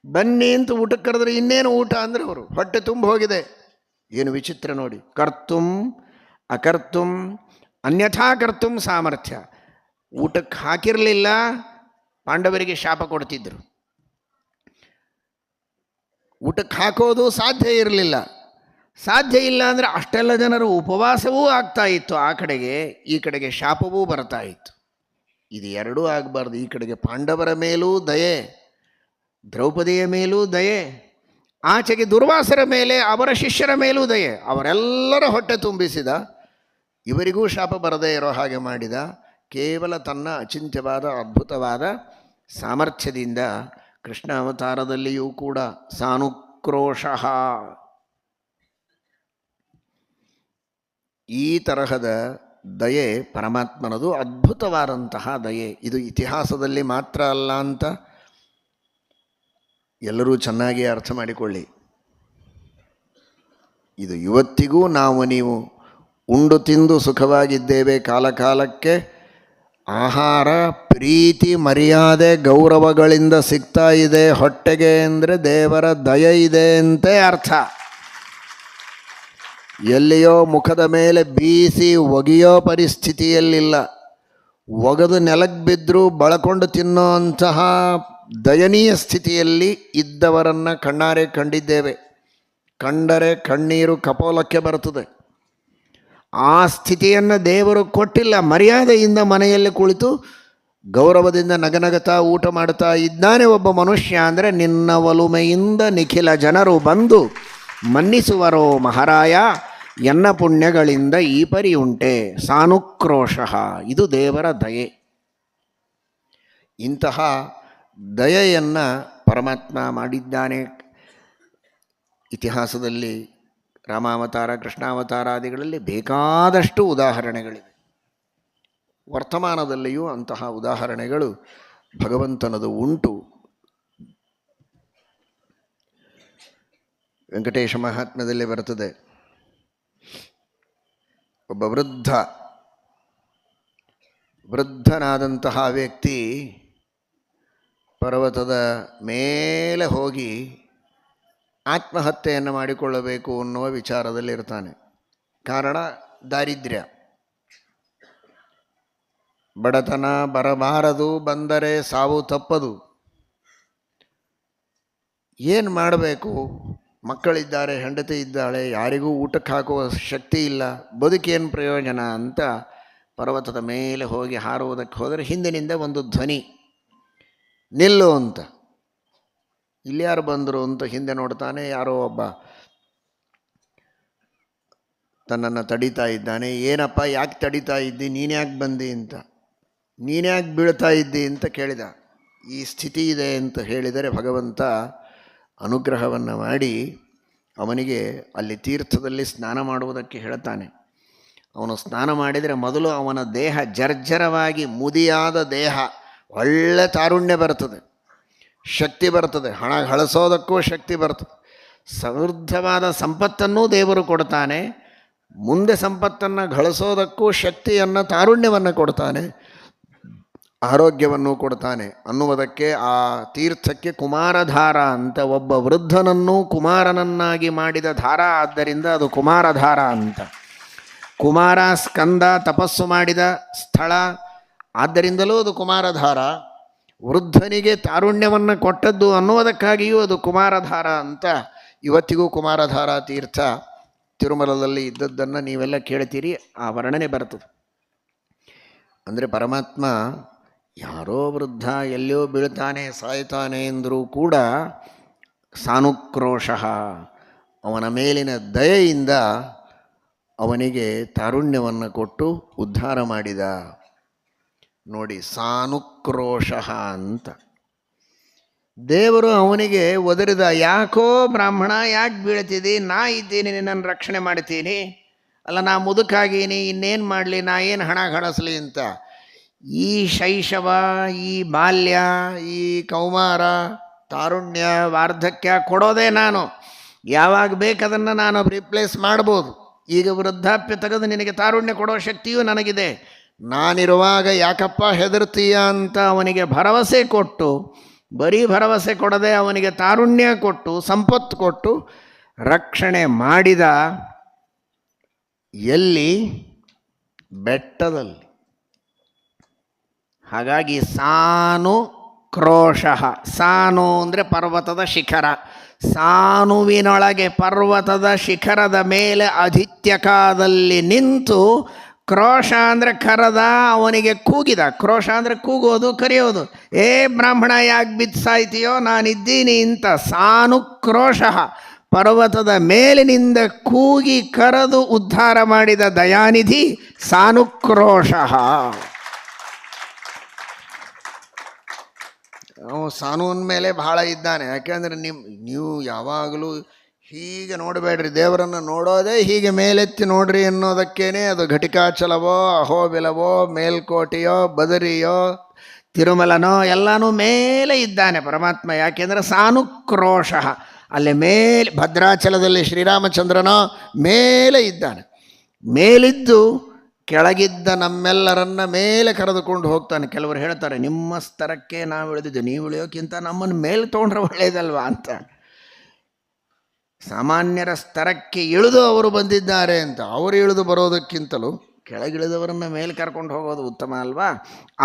A: ಬನ್ನಿ ಅಂತ ಊಟಕ್ಕೆ ಕರೆದ್ರೆ ಇನ್ನೇನು ಊಟ ಅಂದರೆ ಅವರು ಹೊಟ್ಟೆ ತುಂಬ ಹೋಗಿದೆ. ಏನು ವಿಚಿತ್ರ ನೋಡಿ. ಕರ್ತುಂ ಅಕರ್ತುಂ ಅನ್ಯಥಾ ಕರ್ತುಂ ಸಾಮರ್ಥ್ಯ. ಊಟಕ್ಕೆ ಹಾಕಿರಲಿಲ್ಲ, ಪಾಂಡವರಿಗೆ ಶಾಪ ಕೊಡ್ತಿದ್ರು. ಊಟಕ್ಕೆ ಹಾಕೋದು ಸಾಧ್ಯ ಇರಲಿಲ್ಲ. ಸಾಧ್ಯ ಇಲ್ಲ ಅಂದರೆ ಅಷ್ಟೆಲ್ಲ ಜನರು ಉಪವಾಸವೂ ಆಗ್ತಾ ಇತ್ತು. ಆ ಕಡೆಗೆ ಈ ಕಡೆಗೆ ಶಾಪವೂ ಬರ್ತಾ ಇತ್ತು. ಇದು ಎರಡೂ ಆಗಬಾರ್ದು. ಈ ಕಡೆಗೆ ಪಾಂಡವರ ಮೇಲೂ ದಯೆ, ದ್ರೌಪದಿಯ ಮೇಲೂ ದಯೆ, ಆಚೆಗೆ ದುರ್ವಾಸರ ಮೇಲೆ ಅವರ ಶಿಷ್ಯರ ಮೇಲೂ ದಯೆ. ಅವರೆಲ್ಲರ ಹೊಟ್ಟೆ ತುಂಬಿಸಿದ, ಇವರಿಗೂ ಶಾಪ ಬರದೇ ಇರೋ ಹಾಗೆ ಮಾಡಿದ. ಕೇವಲ ತನ್ನ ಅಚಿಂತ್ಯವಾದ ಅದ್ಭುತವಾದ ಸಾಮರ್ಥ್ಯದಿಂದ ಕೃಷ್ಣ ಅವತಾರದಲ್ಲಿಯೂ ಕೂಡ ಸಾನುಕ್ರೋಶಃ ಈ ತರಹದ ದಯೆ ಪರಮಾತ್ಮನದು, ಅದ್ಭುತವಾದಂತಹ ದಯೆ. ಇದು ಇತಿಹಾಸದಲ್ಲಿ ಮಾತ್ರ ಅಲ್ಲ ಅಂತ ಎಲ್ಲರೂ ಚೆನ್ನಾಗಿ ಅರ್ಥ ಮಾಡಿಕೊಳ್ಳಿ. ಇದು ಇವತ್ತಿಗೂ ನೀವು ಉಂಡು ತಿಂದು ಸುಖವಾಗಿದ್ದೇವೆ, ಕಾಲಕಾಲಕ್ಕೆ ಆಹಾರ ಪ್ರೀತಿ ಮರ್ಯಾದೆ ಗೌರವಗಳಿಂದ ಸಿಗ್ತಾ ಇದೆ ಹೊಟ್ಟೆಗೆ ಅಂದರೆ ದೇವರ ದಯೆ ಇದೆ ಅಂತೆ ಅರ್ಥ. ಎಲ್ಲಿಯೋ ಮುಖದ ಮೇಲೆ ಬೀಸಿ ಒಗೆಯೋ ಪರಿಸ್ಥಿತಿಯಲ್ಲಿಲ್ಲ. ಒಗೆದು ನೆಲಕ್ಕೆ ಬಿದ್ದರೂ ಬಳಕೊಂಡು ತಿನ್ನೋ ಅಂತಹ ದಯನೀಯ ಸ್ಥಿತಿಯಲ್ಲಿ ಇದ್ದವರನ್ನು ಕಣ್ಣಾರೆ ಕಂಡಿದ್ದೇವೆ. ಕಂಡರೆ ಕಣ್ಣೀರು ಕಪೋಲಕ್ಕೆ ಬರ್ತದೆ. ಆ ಸ್ಥಿತಿಯನ್ನು ದೇವರು ಕೊಟ್ಟಿಲ್ಲ. ಮರ್ಯಾದೆಯಿಂದ ಮನೆಯಲ್ಲಿ ಕುಳಿತು ಗೌರವದಿಂದ ನಗನಗತಾ ಊಟ ಮಾಡ್ತಾ ಇದ್ದಾನೆ ಒಬ್ಬ ಮನುಷ್ಯ ಅಂದರೆ ನಿನ್ನ ಒಲುಮೆಯಿಂದ ನಿಖಿಲ ಜನರು ಬಂದು ಮನ್ನಿಸುವರೋ ಮಹಾರಾಯ, ಎನ್ನ ಪುಣ್ಯಗಳಿಂದ ಈ ಪರಿ ಉಂಟೆ. ಸಾನುಕ್ರೋಶಃ ಇದು ದೇವರ ದಯೆ. ಇಂತಹ ದಯೆಯನ್ನು ಪರಮಾತ್ಮ ಮಾಡಿದ್ದಾನೆ. ಇತಿಹಾಸದಲ್ಲಿ ರಾಮಾವತಾರ ಕೃಷ್ಣಾವತಾರಾದಿಗಳಲ್ಲಿ ಬೇಕಾದಷ್ಟು ಉದಾಹರಣೆಗಳಿವೆ. ವರ್ತಮಾನದಲ್ಲಿಯೂ ಅಂತಹ ಉದಾಹರಣೆಗಳು ಭಗವಂತನದು ಉಂಟು. ವೆಂಕಟೇಶ ಮಹಾತ್ಮ್ಯದಲ್ಲಿ ಬರ್ತದೆ, ಒಬ್ಬ ವೃದ್ಧನಾದಂತಹ ವ್ಯಕ್ತಿ ಪರ್ವತದ ಮೇಲೆ ಹೋಗಿ ಆತ್ಮಹತ್ಯೆಯನ್ನು ಮಾಡಿಕೊಳ್ಳಬೇಕು ಅನ್ನುವ ವಿಚಾರದಲ್ಲಿರ್ತಾನೆ. ಕಾರಣ ದಾರಿದ್ರ್ಯ, ಬಡತನ ಬರಬಾರದು, ಬಂದರೆ ಸಾವು ತಪ್ಪದು. ಏನು ಮಾಡಬೇಕು? ಮಕ್ಕಳಿದ್ದಾರೆ, ಹೆಂಡತಿ ಇದ್ದಾಳೆ, ಯಾರಿಗೂ ಊಟಕ್ಕೆ ಹಾಕುವ ಶಕ್ತಿ ಇಲ್ಲ, ಬದುಕೇನು ಪ್ರಯೋಜನ ಅಂತ ಪರ್ವತದ ಮೇಲೆ ಹೋಗಿ ಹಾರುವುದಕ್ಕೆ ಹೋದರೆ ಹಿಂದಿನಿಂದ ಒಂದು ಧ್ವನಿ, ನಿಲ್ಲು ಅಂತ. ಇಲ್ಲಿ ಯಾರು ಬಂದರು ಅಂತ ಹಿಂದೆ ನೋಡ್ತಾನೆ. ಯಾರೋ ಒಬ್ಬ ತನ್ನನ್ನು ತಡೀತಾ ಇದ್ದಾನೆ. ಏನಪ್ಪ ಯಾಕೆ ತಡೀತಾ ಇದ್ದಿ, ನೀನ್ಯಾಕೆ ಬಂದಿ ಅಂತ. ನೀನ್ಯಾಕೆ ಬೀಳ್ತಾ ಇದ್ದಿ ಅಂತ ಕೇಳಿದ. ಈ ಸ್ಥಿತಿ ಇದೆ ಅಂತ ಹೇಳಿದರೆ ಭಗವಂತ ಅನುಗ್ರಹವನ್ನು ಮಾಡಿ ಅವನಿಗೆ ಅಲ್ಲಿ ತೀರ್ಥದಲ್ಲಿ ಸ್ನಾನ ಮಾಡುವುದಕ್ಕೆ ಹೇಳ್ತಾನೆ. ಅವನು ಸ್ನಾನ ಮಾಡಿದರೆ ಮೊದಲು ಅವನ ದೇಹ ಜರ್ಜರವಾಗಿ ಮುದಿಯಾದ ದೇಹ, ಒಳ್ಳೆ ತಾರುಣ್ಯ ಬರ್ತದೆ, ಶಕ್ತಿ ಬರ್ತದೆ, ಹಣ ಗಳಿಸೋದಕ್ಕೂ ಶಕ್ತಿ ಬರ್ತದೆ. ಸಮೃದ್ಧವಾದ ಸಂಪತ್ತನ್ನೂ ದೇವರು ಕೊಡ್ತಾನೆ, ಮುಂದೆ ಸಂಪತ್ತನ್ನು ಗಳಿಸೋದಕ್ಕೂ ಶಕ್ತಿಯನ್ನು ತಾರುಣ್ಯವನ್ನು ಕೊಡ್ತಾನೆ, ಆರೋಗ್ಯವನ್ನು ಕೊಡ್ತಾನೆ ಅನ್ನುವುದಕ್ಕೆ ಆ ತೀರ್ಥಕ್ಕೆ ಕುಮಾರಧಾರ ಅಂತ, ಒಬ್ಬ ವೃದ್ಧನನ್ನು ಕುಮಾರನನ್ನಾಗಿ ಮಾಡಿದ ಧಾರ, ಆದ್ದರಿಂದ ಅದು ಕುಮಾರಧಾರ ಅಂತ. ಕುಮಾರ ಸ್ಕಂದ ತಪಸ್ಸು ಮಾಡಿದ ಸ್ಥಳ, ಆದ್ದರಿಂದಲೂ ಅದು ಕುಮಾರಧಾರ. ವೃದ್ಧನಿಗೆ ತಾರುಣ್ಯವನ್ನು ಕೊಟ್ಟದ್ದು ಅನ್ನುವುದಕ್ಕಾಗಿಯೂ ಅದು ಕುಮಾರಧಾರ ಅಂತ. ಇವತ್ತಿಗೂ ಕುಮಾರಧಾರ ತೀರ್ಥ ತಿರುಮಲದಲ್ಲಿ ಇದ್ದದ್ದನ್ನು ನೀವೆಲ್ಲ ಕೇಳ್ತೀರಿ, ಆ ವರ್ಣನೆ ಬರ್ತದೆ. ಅಂದರೆ ಪರಮಾತ್ಮ ಯಾರೋ ವೃದ್ಧ ಎಲ್ಲೋ ಬೀಳ್ತಾನೆ ಸಾಯ್ತಾನೆ ಎಂದರೂ ಕೂಡ ಸಾನುಕ್ರೋಶಃ ಅವನ ಮೇಲಿನ ದಯೆಯಿಂದ ಅವನಿಗೆ ತಾರುಣ್ಯವನ್ನು ಕೊಟ್ಟು ಉದ್ಧಾರ ಮಾಡಿದ. ನೋಡಿ, ಸಾನುಕ್ರೋಶಃ ಅಂತ ದೇವರು ಅವನಿಗೆ ಒದರಿದ. ಯಾಕೋ ಬ್ರಾಹ್ಮಣ, ಯಾಕೆ ಬೀಳ್ತಿದ್ದಿ, ನಾ ಇದ್ದೀನಿ, ನಿನ್ನನ್ನು ರಕ್ಷಣೆ ಮಾಡ್ತೀನಿ, ಅಲ್ಲ ನಾ ಮುದುಕಾಗೀನಿ, ಇನ್ನೇನು ಮಾಡಲಿ, ನಾ ಏನು ಹಣ ಗಳಿಸ್ಲಿ ಅಂತ. ಈ ಶೈಶವ, ಈ ಬಾಲ್ಯ, ಈ ಕೌಮಾರ, ತಾರುಣ್ಯ, ವಾರ್ಧಕ್ಯ ಕೊಡೋದೇ ನಾನು. ಯಾವಾಗ ಬೇಕದನ್ನು ನಾನು ರಿಪ್ಲೇಸ್ ಮಾಡ್ಬೋದು. ಈಗ ವೃದ್ಧಾಪ್ಯ ತೆಗೆದು ನಿನಗೆ ತಾರುಣ್ಯ ಕೊಡೋ ಶಕ್ತಿಯೂ ನನಗಿದೆ. ನಾನಿರುವಾಗ ಯಾಕಪ್ಪ ಹೆದರ್ತೀಯ ಅಂತ ಅವನಿಗೆ ಭರವಸೆ ಕೊಟ್ಟು, ಬರೀ ಭರವಸೆ ಕೊಡದೆ ಅವನಿಗೆ ತಾರುಣ್ಯ ಕೊಟ್ಟು, ಸಂಪತ್ತು ಕೊಟ್ಟು ರಕ್ಷಣೆ ಮಾಡಿದ. ಎಲ್ಲಿ? ಬೆಟ್ಟದಲ್ಲಿ. ಹಾಗಾಗಿ ಸಾನು ಕ್ರೋಶ. ಸಾನು ಅಂದರೆ ಪರ್ವತದ ಶಿಖರ. ಸಾನುವಿನೊಳಗೆ ಪರ್ವತದ ಶಿಖರದ ಮೇಲೆ ಅಧಿತ್ಯಕಾದಲ್ಲಿ ನಿಂತು, ಕ್ರೋಶ ಅಂದರೆ ಕರೆದ, ಅವನಿಗೆ ಕೂಗಿದ. ಕ್ರೋಶ ಅಂದರೆ ಕೂಗೋದು, ಕರೆಯೋದು. ಏ ಬ್ರಾಹ್ಮಣ, ಯಾಕೆ ಬಿದ್ದು ಸಾಯ್ತೀಯೋ, ನಾನಿದ್ದೀನಿ ಅಂತ. ಸಾನು ಕ್ರೋಶ, ಪರ್ವತದ ಮೇಲಿನಿಂದ ಕೂಗಿ ಕರೆದು ಉದ್ಧಾರ ಮಾಡಿದ ದಯಾನಿಧಿ ಸಾನುಕ್ರೋಶ. ಸಾನುವಿನ ಮೇಲೆ ಬಹಳ ಇದ್ದಾನೆ. ಯಾಕೆಂದರೆ ನೀವು ಯಾವಾಗಲೂ ಹೀಗೆ ನೋಡಬೇಡ್ರಿ, ದೇವರನ್ನು ನೋಡೋದೇ ಹೀಗೆ ಮೇಲೆತ್ತಿ ನೋಡ್ರಿ ಅನ್ನೋದಕ್ಕೇನೆ. ಅದು ಘಟಿಕಾಚಲವೋ, ಅಹೋಬಿಲವೋ, ಮೇಲ್ಕೋಟೆಯೋ, ಬದರಿಯೋ, ತಿರುಮಲನೋ, ಎಲ್ಲನೂ ಮೇಲೆ ಇದ್ದಾನೆ ಪರಮಾತ್ಮ. ಯಾಕೆಂದರೆ ಸಾನುಕ್ರೋಶ, ಅಲ್ಲಿ ಮೇಲೆ ಭದ್ರಾಚಲದಲ್ಲಿ ಶ್ರೀರಾಮಚಂದ್ರನೋ ಮೇಲೆ ಇದ್ದಾನೆ. ಮೇಲಿದ್ದು ಕೆಳಗಿದ್ದ ನಮ್ಮೆಲ್ಲರನ್ನ ಮೇಲೆ ಕರೆದುಕೊಂಡು ಹೋಗ್ತಾನೆ. ಕೆಲವರು ಹೇಳ್ತಾರೆ, ನಿಮ್ಮ ಸ್ತರಕ್ಕೆ ನಾವು ಇಳಿದಿದ್ದು, ನೀವು ಇಳಿಯೋಕ್ಕಿಂತ ನಮ್ಮನ್ನು ಮೇಲೆ ತೊಗೊಂಡ್ರೆ ಒಳ್ಳೆಯದಲ್ವಾ ಅಂತ. ಸಾಮಾನ್ಯರ ಸ್ತರಕ್ಕೆ ಇಳಿದು ಅವರು ಬಂದಿದ್ದಾರೆ ಅಂತ. ಅವರು ಇಳಿದು ಬರೋದಕ್ಕಿಂತಲೂ ಕೆಳಗಿಳಿದವರನ್ನು ಮೇಲೆ ಕರ್ಕೊಂಡು ಹೋಗೋದು ಉತ್ತಮ ಅಲ್ವಾ?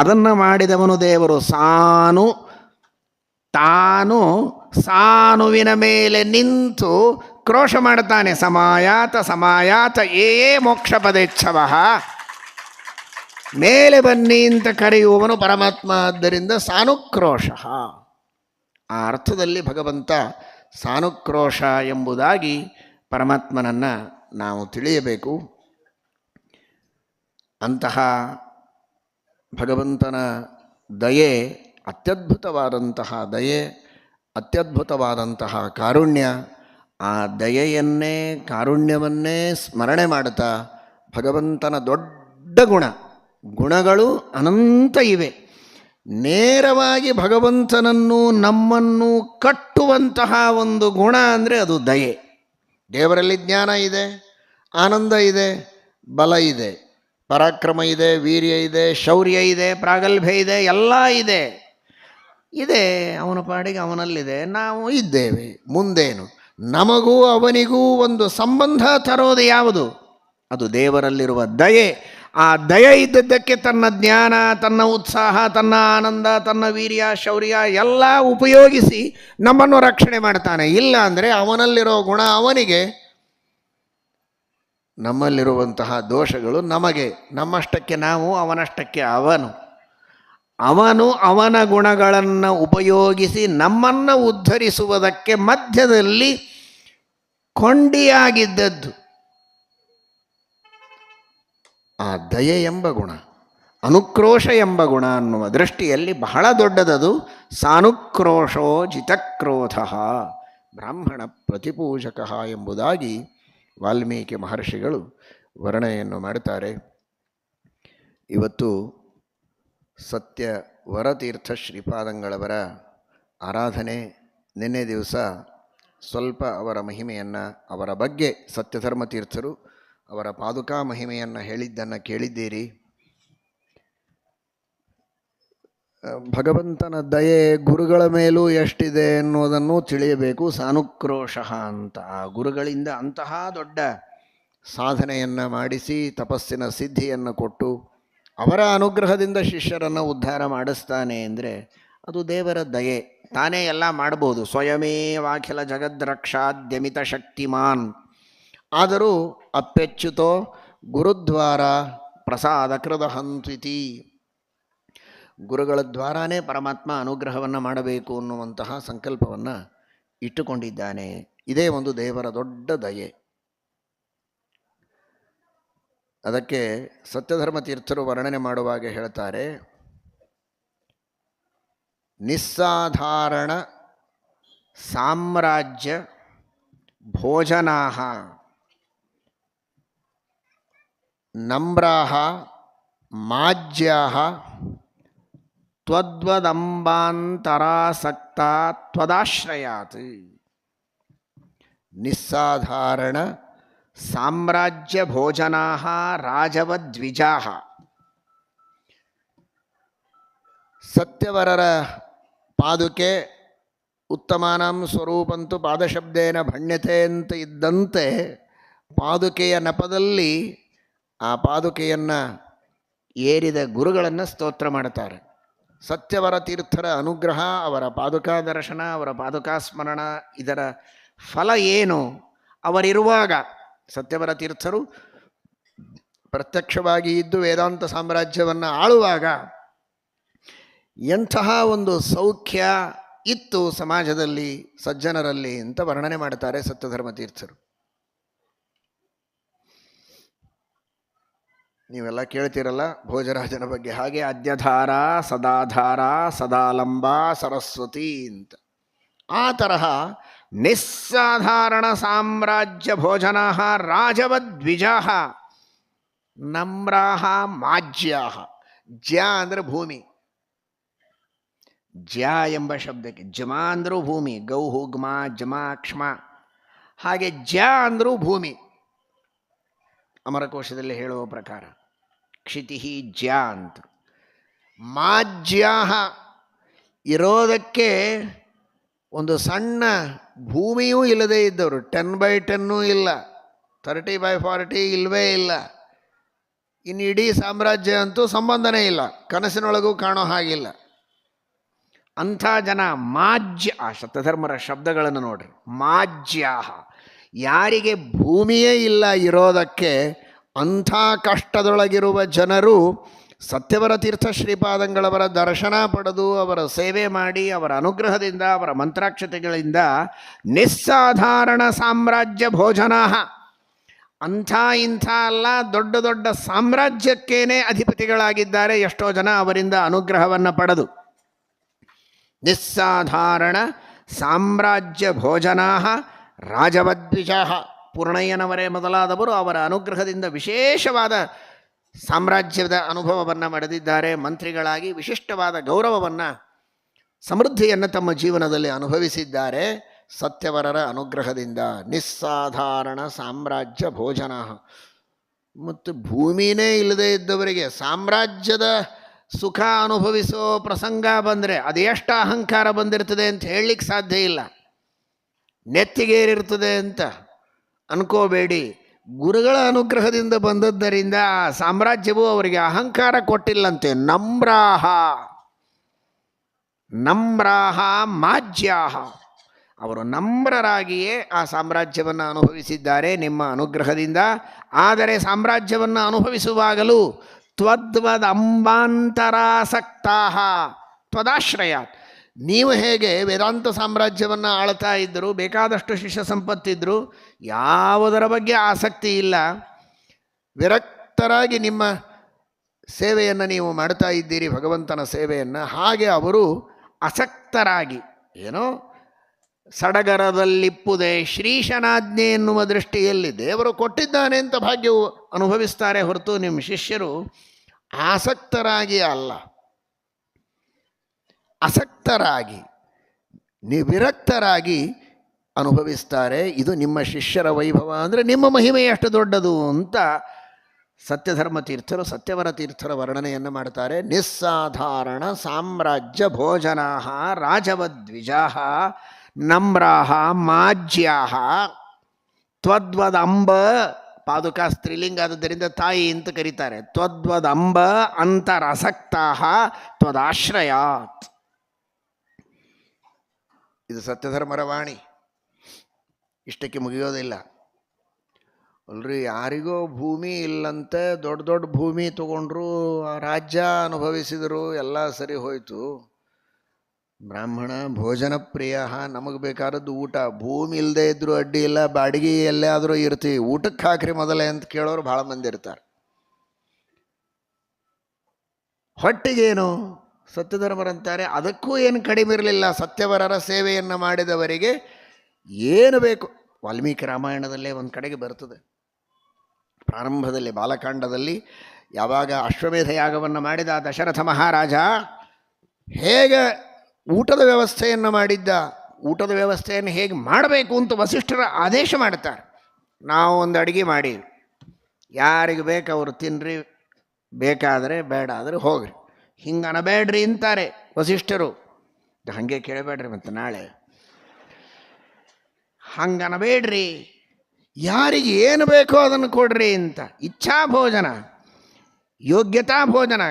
A: ಅದನ್ನು ಮಾಡಿದವನು ದೇವರು. ತಾನು ಸಾನುವಿನ ಮೇಲೆ ನಿಂತು ಕ್ರೋಶ ಮಾಡ್ತಾನೆ. ಸಮಾಯಾತ ಏ ಮೋಕ್ಷ ಪದೇಚ್ಛವ, ಮೇಲೆ ಬನ್ನಿ ಅಂತ ಕರೆಯುವವನು ಪರಮಾತ್ಮ. ಆದ್ದರಿಂದ ಸಾನುಕ್ರೋಶ. ಆ ಅರ್ಥದಲ್ಲಿ ಭಗವಂತ ಸಾನುಕ್ರೋಶ ಎಂಬುದಾಗಿ ಪರಮಾತ್ಮನನ್ನು ನಾವು ತಿಳಿಯಬೇಕು. ಅಂತಹ ಭಗವಂತನ ದಯೆ ಅತ್ಯದ್ಭುತವಾದಂತಹ ದಯೆ, ಅತ್ಯದ್ಭುತವಾದಂತಹ ಕಾರುಣ್ಯ. ಆ ದಯೆಯನ್ನೇ, ಕಾರುಣ್ಯವನ್ನೇ ಸ್ಮರಣೆ ಮಾಡುತ್ತಾ ಭಗವಂತನ ದೊಡ್ಡ ಗುಣಗಳು ಅನಂತ ಇವೆ. ನೇರವಾಗಿ ಭಗವಂತನನ್ನು, ನಮ್ಮನ್ನು ಕಟ್ಟುವಂತಹ ಒಂದು ಗುಣ ಅಂದರೆ ಅದು ದಯೆ. ದೇವರಲ್ಲಿ ಜ್ಞಾನ ಇದೆ, ಆನಂದ ಇದೆ, ಬಲ ಇದೆ, ಪರಾಕ್ರಮ ಇದೆ, ವೀರ್ಯ ಇದೆ, ಶೌರ್ಯ ಇದೆ, ಪ್ರಾಗಲ್ಭ್ಯ ಇದೆ, ಎಲ್ಲ ಇದೆ. ಅವನ ಪಾಡಿಗೆ ಅವನಲ್ಲಿದೆ, ನಾವು ಇದ್ದೇವೆ. ಮುಂದೇನು? ನಮಗೂ ಅವನಿಗೂ ಒಂದು ಸಂಬಂಧ ತರೋದು ಯಾವುದು? ಅದು ದೇವರಲ್ಲಿರುವ ದಯೆ. ಆ ದಯೆ ಇದ್ದದ್ದಕ್ಕೆ ತನ್ನ ಜ್ಞಾನ, ತನ್ನ ಉತ್ಸಾಹ, ತನ್ನ ಆನಂದ, ತನ್ನ ವೀರ್ಯ, ಶೌರ್ಯ ಎಲ್ಲ ಉಪಯೋಗಿಸಿ ನಮ್ಮನ್ನು ರಕ್ಷಣೆ ಮಾಡ್ತಾನೆ. ಇಲ್ಲ ಅಂದರೆ ಅವನಲ್ಲಿರೋ ಗುಣ ಅವನಿಗೆ, ನಮ್ಮಲ್ಲಿರುವಂತಹ ದೋಷಗಳು ನಮಗೆ. ನಮ್ಮಷ್ಟಕ್ಕೆ ನಾವು, ಅವನಷ್ಟಕ್ಕೆ ಅವನು ಅವನ ಗುಣಗಳನ್ನು ಉಪಯೋಗಿಸಿ ನಮ್ಮನ್ನು ಉದ್ಧರಿಸುವುದಕ್ಕೆ ಮಧ್ಯದಲ್ಲಿ ಕೊಂಡಿಯಾಗಿದ್ದದ್ದು ಆ ದಯೆ ಎಂಬ ಗುಣ, ಅನುಕ್ರೋಶ ಎಂಬ ಗುಣ ಅನ್ನುವ ದೃಷ್ಟಿಯಲ್ಲಿ ಬಹಳ ದೊಡ್ಡದದು. ಸಾನುಕ್ರೋಶೋ ಜಿತಕ್ರೋಧ ಬ್ರಾಹ್ಮಣ ಪ್ರತಿಪೂಜಕ ಎಂಬುದಾಗಿ ವಾಲ್ಮೀಕಿ ಮಹರ್ಷಿಗಳು ವರ್ಣನೆಯನ್ನು ಮಾಡುತ್ತಾರೆ. ಇವತ್ತು ಸತ್ಯ ವರತೀರ್ಥ ಶ್ರೀಪಾದಂಗಳವರ ಆರಾಧನೆ. ನಿನ್ನೆ ದಿವಸ ಸ್ವಲ್ಪ ಅವರ ಮಹಿಮೆಯನ್ನು, ಅವರ ಬಗ್ಗೆ ಸತ್ಯಧರ್ಮತೀರ್ಥರು ಅವರ ಪಾದುಕಾ ಮಹಿಮೆಯನ್ನು ಹೇಳಿದ್ದನ್ನು ಕೇಳಿದ್ದೀರಿ. ಭಗವಂತನ ದಯೆ ಗುರುಗಳ ಮೇಲೂ ಎಷ್ಟಿದೆ ಅನ್ನೋದನ್ನು ತಿಳಿಯಬೇಕು. ಸಾನುಕ್ರೋಶ ಅಂತ ಆ ಗುರುಗಳಿಂದ ಅಂತಹ ದೊಡ್ಡ ಸಾಧನೆಯನ್ನು ಮಾಡಿಸಿ ತಪಸ್ಸಿನ ಸಿದ್ಧಿಯನ್ನು ಕೊಟ್ಟು ಅವರ ಅನುಗ್ರಹದಿಂದ ಶಿಷ್ಯರನ್ನು ಉದ್ಧಾರ ಮಾಡಿಸ್ತಾನೆ ಅಂದರೆ ಅದು ದೇವರ ದಯೆ. ತಾನೇ ಎಲ್ಲ ಮಾಡ್ಬೋದು. ಸ್ವಯಮೇವಾಖಿಲ ಜಗದ್ರಕ್ಷಾದ್ಯಮಿತ ಶಕ್ತಿಮಾನ್. ಆದರೂ ಅಪ್ಯಚ್ಯುತೋ ಗುರುದ್ವಾರ ಪ್ರಸಾದ ಕೃತ ಹಂತ್ವಿತಿ. ಗುರುಗಳ ದ್ವಾರಾನೇ ಪರಮಾತ್ಮ ಅನುಗ್ರಹವನ್ನು ಮಾಡಬೇಕು ಅನ್ನುವಂತಹ ಸಂಕಲ್ಪವನ್ನು ಇಟ್ಟುಕೊಂಡಿದ್ದಾನೆ. ಇದೇ ಒಂದು ದೇವರ ದೊಡ್ಡ ದಯೆ. ಅದಕ್ಕೆ ಸತ್ಯಧರ್ಮತೀರ್ಥರು ವರ್ಣನೆ ಮಾಡುವಾಗ ಹೇಳ್ತಾರೆ, ನಿಸ್ಸಾಧಾರಣ ಸಾಮ್ರಾಜ್ಯ ಭೋಜನಾಹ ನಮ್ರಾಹ ಮಾಜ್ಯಾಹ ತ್ವದ್ವದಂಬಾಂತರಾಸಕ್ತ ತ್ವದಾಶ್ರಯಾತ್ ನಿಸ್ಸಾಧಾರಣ ಸಾಮ್ರಾಜ್ಯ ಭೋಜನಾಹ ರಾಜವದ್ವಿಜಾಹ. ಸತ್ಯವರರ ಪಾದುಕೆ ಉತ್ತಮಾನಂ ಸ್ವರೂಪಂತು ಪಾದಶಬ್ದೇನ ಭಣ್ಯತೆ ಅಂತ ಇದ್ದಂತೆ ಪಾದುಕೆಯ ನೆಪದಲ್ಲಿ ಆ ಪಾದುಕೆಯನ್ನು ಏರಿದ ಗುರುಗಳನ್ನು ಸ್ತೋತ್ರ ಮಾಡ್ತಾರೆ. ಸತ್ಯವರ ತೀರ್ಥರ ಅನುಗ್ರಹ, ಅವರ ಪಾದುಕಾ ದರ್ಶನ, ಅವರ ಪಾದುಕಾ ಸ್ಮರಣ, ಇದರ ಫಲ ಏನು? ಅವರಿರುವಾಗ ಸತ್ಯವರ ತೀರ್ಥರು ಪ್ರತ್ಯಕ್ಷವಾಗಿ ಇದ್ದು ವೇದಾಂತ ಸಾಮ್ರಾಜ್ಯವನ್ನು ಆಳುವಾಗ ಎಂತಹ ಒಂದು ಸೌಖ್ಯ ಇತ್ತು ಸಮಾಜದಲ್ಲಿ, ಸಜ್ಜನರಲ್ಲಿ ಅಂತ ವರ್ಣನೆ ಮಾಡ್ತಾರೆ ಸತ್ಯಧರ್ಮ ತೀರ್ಥರು. ನೀವೆಲ್ಲ ಕೇಳ್ತೀರಲ್ಲ ಭೋಜರಾಜನ ಬಗ್ಗೆ, ಹಾಗೆ ಅದ್ಯಧಾರ ಸದಾಧಾರ ಸದಾಲಂಬ ಸರಸ್ವತಿ ಅಂತ. ಆ ತರಹ ನಿಸ್ಸಾಧಾರಣ ಸಾಮ್ರಾಜ್ಯ ಭೋಜನ ರಾಜವದ್ವಿಜಾ ನಮ್ರಾಹ ಮಾಜ್ಯಾ. ಜ್ಯ ಅಂದರೆ ಭೂಮಿ, ಜ್ಯ ಎಂಬ ಶಬ್ದಕ್ಕೆ ಜಮ ಅಂದರೂ ಭೂಮಿ, ಗೌಹು ಗ್ಮ ಜಮ ಕ್ಷ್ಮ, ಹಾಗೆ ಜ್ಯ ಅಂದರೂ ಭೂಮಿ. ಅಮರಕೋಶದಲ್ಲಿ ಹೇಳುವ ಪ್ರಕಾರ ಕ್ಷಿತಿ ಜ್ಯ ಅಂತ. ಮಾಜ್ಯಾಹ ಇರೋದಕ್ಕೆ ಒಂದು ಸಣ್ಣ ಭೂಮಿಯೂ ಇಲ್ಲದೇ ಇದ್ದವರು, 10x10 ಇಲ್ಲ, 30x40 ಇಲ್ಲವೇ ಇಲ್ಲ. ಇನ್ನು ಇಡೀ ಸಾಮ್ರಾಜ್ಯ ಅಂತೂ ಸಂಬಂಧನೇ ಇಲ್ಲ, ಕನಸಿನೊಳಗೂ ಕಾಣೋ ಹಾಗಿಲ್ಲ. ಅಂಥ ಜನ ಮಾಜ್ಯ. ಆ ಸತ್ಯಧರ್ಮರ ಶಬ್ದಗಳನ್ನು ನೋಡ್ರಿ, ಮಾಜ್ಯಾಹ, ಯಾರಿಗೆ ಭೂಮಿಯೇ ಇಲ್ಲ ಇರೋದಕ್ಕೆ ಅಂಥ ಕಷ್ಟದೊಳಗಿರುವ ಜನರು ಸತ್ಯವರ ತೀರ್ಥ ಶ್ರೀಪಾದಂಗಳವರ ದರ್ಶನ ಪಡೆದು ಅವರ ಸೇವೆ ಮಾಡಿ ಅವರ ಅನುಗ್ರಹದಿಂದ ಅವರ ಮಂತ್ರಾಕ್ಷತೆಗಳಿಂದ ನಿಸ್ಸಾಧಾರಣ ಸಾಮ್ರಾಜ್ಯ ಭೋಜನ, ಅಂಥ ಇಂಥ ಅಲ್ಲ, ದೊಡ್ಡ ದೊಡ್ಡ ಸಾಮ್ರಾಜ್ಯಕ್ಕೇನೆ ಅಧಿಪತಿಗಳಾಗಿದ್ದಾರೆ ಎಷ್ಟೋ ಜನ ಅವರಿಂದ ಅನುಗ್ರಹವನ್ನು ಪಡೆದು. ನಿಸ್ಸಾಧಾರಣ ಸಾಮ್ರಾಜ್ಯ ಭೋಜನಾ ರಾಜವದ್ವಿಜಾ. ಪೂರ್ಣಯ್ಯನವರೇ ಮೊದಲಾದವರು ಅವರ ಅನುಗ್ರಹದಿಂದ ವಿಶೇಷವಾದ ಸಾಮ್ರಾಜ್ಯದ ಅನುಭವವನ್ನು ಪಡೆದಿದ್ದಾರೆ. ಮಂತ್ರಿಗಳಾಗಿ ವಿಶಿಷ್ಟವಾದ ಗೌರವವನ್ನು, ಸಮೃದ್ಧಿಯನ್ನು ತಮ್ಮ ಜೀವನದಲ್ಲಿ ಅನುಭವಿಸಿದ್ದಾರೆ ಸತ್ಯವರರ ಅನುಗ್ರಹದಿಂದ. ನಿಸ್ಸಾಧಾರಣ ಸಾಮ್ರಾಜ್ಯ ಭೋಜನ. ಮತ್ತು ಭೂಮಿನೇ ಇಲ್ಲದೇ ಇದ್ದವರಿಗೆ ಸಾಮ್ರಾಜ್ಯದ ಸುಖ ಅನುಭವಿಸೋ ಪ್ರಸಂಗ ಬಂದರೆ ಅದೆಷ್ಟು ಅಹಂಕಾರ ಬಂದಿರ್ತದೆ ಅಂತ ಹೇಳಲಿಕ್ಕೆ ಸಾಧ್ಯ ಇಲ್ಲ. ನೆತ್ತಿಗೇರಿರ್ತದೆ ಅಂತ ಅನ್ಕೋಬೇಡಿ. ಗುರುಗಳ ಅನುಗ್ರಹದಿಂದ ಬಂದದ್ದರಿಂದ ಆ ಸಾಮ್ರಾಜ್ಯವು ಅವರಿಗೆ ಅಹಂಕಾರ ಕೊಟ್ಟಿಲ್ಲಂತೆ. ನಮ್ರಾಹ ನಮ್ರಾಹ ಮಾಜ್ಯಾಹ, ಅವರು ನಮ್ರರಾಗಿಯೇ ಆ ಸಾಮ್ರಾಜ್ಯವನ್ನು ಅನುಭವಿಸಿದ್ದಾರೆ ನಿಮ್ಮ ಅನುಗ್ರಹದಿಂದ. ಆದರೆ ಸಾಮ್ರಾಜ್ಯವನ್ನು ಅನುಭವಿಸುವಾಗಲೂ ತ್ವದ್ವದ್ ಅಂಬಾಂತರಾಸಕ್ತಾ ತ್ವದಾಶ್ರಯಾತ್. ನೀವು ಹೇಗೆ ವೇದಾಂತ ಸಾಮ್ರಾಜ್ಯವನ್ನು ಆಳ್ತಾ ಇದ್ದರು, ಬೇಕಾದಷ್ಟು ಶಿಷ್ಯ ಸಂಪತ್ತಿದ್ದರು, ಯಾವುದರ ಬಗ್ಗೆ ಆಸಕ್ತಿ ಇಲ್ಲ, ವಿರಕ್ತರಾಗಿ ನಿಮ್ಮ ಸೇವೆಯನ್ನು ನೀವು ಮಾಡ್ತಾ ಇದ್ದೀರಿ, ಭಗವಂತನ ಸೇವೆಯನ್ನು. ಹಾಗೆ ಅವರು ಅಸಕ್ತರಾಗಿ, ಏನೋ ಸಡಗರದಲ್ಲಿಪ್ಪುದೇ ಶ್ರೀಶನಾಜ್ಞೆ ಎನ್ನುವ ದೃಷ್ಟಿಯಲ್ಲಿ ದೇವರು ಕೊಟ್ಟಿದ್ದಾನೆ ಅಂತ ಭಾಗ್ಯವು ಅನುಭವಿಸ್ತಾರೆ ಹೊರತು ನಿಮ್ಮ ಶಿಷ್ಯರು ಆಸಕ್ತರಾಗಿ ಅಲ್ಲ, ಅಸಕ್ತರಾಗಿ ವಿರಕ್ತರಾಗಿ ಅನುಭವಿಸ್ತಾರೆ. ಇದು ನಿಮ್ಮ ಶಿಷ್ಯರ ವೈಭವ, ಅಂದರೆ ನಿಮ್ಮ ಮಹಿಮೆ ಎಷ್ಟು ದೊಡ್ಡದು ಅಂತ ಸತ್ಯಧರ್ಮ ತೀರ್ಥರು ಸತ್ಯವರ ತೀರ್ಥರ ವರ್ಣನೆಯನ್ನು ಮಾಡ್ತಾರೆ. ನಿಸ್ಸಾಧಾರಣ ಸಾಮ್ರಾಜ್ಯ ಭೋಜನಾ ರಾಜವದ್ವಿಜಾ ನಮ್ರಾಹ ಮಾಜ್ಯಾಹ ತ್ವದ್ವದಂಬ. ಪಾದುಕಾ ಸ್ತ್ರೀಲಿಂಗ ಆದ್ದರಿಂದ ತಾಯಿ ಅಂತ ಕರೀತಾರೆ. ತ್ವದ್ವದಂಬ ಅಂತರಸಕ್ತಾ ತ್ವದಾಶ್ರಯಾತ್. ಇದು ಸತ್ಯಧರ್ಮರ ವಾಣಿ. ಇಷ್ಟಕ್ಕೆ ಮುಗಿಯೋದಿಲ್ಲ ಅಲ್ರಿ. ಯಾರಿಗೋ ಭೂಮಿ ಇಲ್ಲಂತೆ, ದೊಡ್ಡ ದೊಡ್ಡ ಭೂಮಿ ತಗೊಂಡ್ರು, ರಾಜ್ಯ ಅನುಭವಿಸಿದರು, ಎಲ್ಲ ಸರಿ ಹೋಯಿತು. ಬ್ರಾಹ್ಮಣ ಭೋಜನ ಪ್ರಿಯ, ನಮಗೆ ಬೇಕಾದದ್ದು ಊಟ. ಭೂಮಿ ಇಲ್ಲದೆ ಇದ್ದರೂ ಅಡ್ಡಿ ಇಲ್ಲ, ಬಾಡಿಗೆ ಎಲ್ಲಾದರೂ ಇರ್ತೀವಿ, ಊಟಕ್ಕೆ ಹಾಕ್ರಿ ಮೊದಲೇ ಅಂತ ಕೇಳೋರು ಭಾಳ ಮಂದಿ ಇರ್ತಾರೆ. ಹೊಟ್ಟಿಗೇನು? ಸತ್ಯಧರ್ಮರಂತಾರೆ ಅದಕ್ಕೂ ಏನು ಕಡಿಮೆ ಇರಲಿಲ್ಲ. ಸತ್ಯವರರ ಸೇವೆಯನ್ನು ಮಾಡಿದವರಿಗೆ ಏನು ಬೇಕು. ವಾಲ್ಮೀಕಿ ರಾಮಾಯಣದಲ್ಲೇ ಒಂದು ಕಡೆಗೆ ಬರ್ತದೆ, ಪ್ರಾರಂಭದಲ್ಲಿ ಬಾಲಕಾಂಡದಲ್ಲಿ ಯಾವಾಗ ಅಶ್ವಮೇಧ ಯಾಗವನ್ನು ಮಾಡಿದ ದಶರಥ ಮಹಾರಾಜ ಹೇಗೆ ಊಟದ ವ್ಯವಸ್ಥೆಯನ್ನು ಮಾಡಿದ್ದ, ಊಟದ ವ್ಯವಸ್ಥೆಯನ್ನು ಹೇಗೆ ಮಾಡಬೇಕು ಅಂತ ವಸಿಷ್ಠರ ಆದೇಶ ಮಾಡ್ತಾರೆ. ನಾವು ಒಂದು ಅಡುಗೆ ಮಾಡಿ ಯಾರಿಗೆ ಬೇಕು ಅವರು ತಿನ್ನಿರಿ, ಬೇಕಾದರೆ ಬೇಡ ಆದರೆ ಹೋಗ್ರಿ, ಹಿಂಗೆ ಅನಬೇಡ್ರಿ ಅಂತಾರೆ ವಸಿಷ್ಠರು. ಹಾಗೆ ಕೇಳಬೇಡ್ರಿ, ಮತ್ತು ನಾಳೆ ಹಂಗೆ ಅನಬೇಡ್ರಿ, ಯಾರಿಗೆ ಏನು ಬೇಕೋ ಅದನ್ನು ಕೊಡ್ರಿ ಅಂತ. ಇಚ್ಛಾ ಭೋಜನ, ಯೋಗ್ಯತಾ ಭೋಜನ.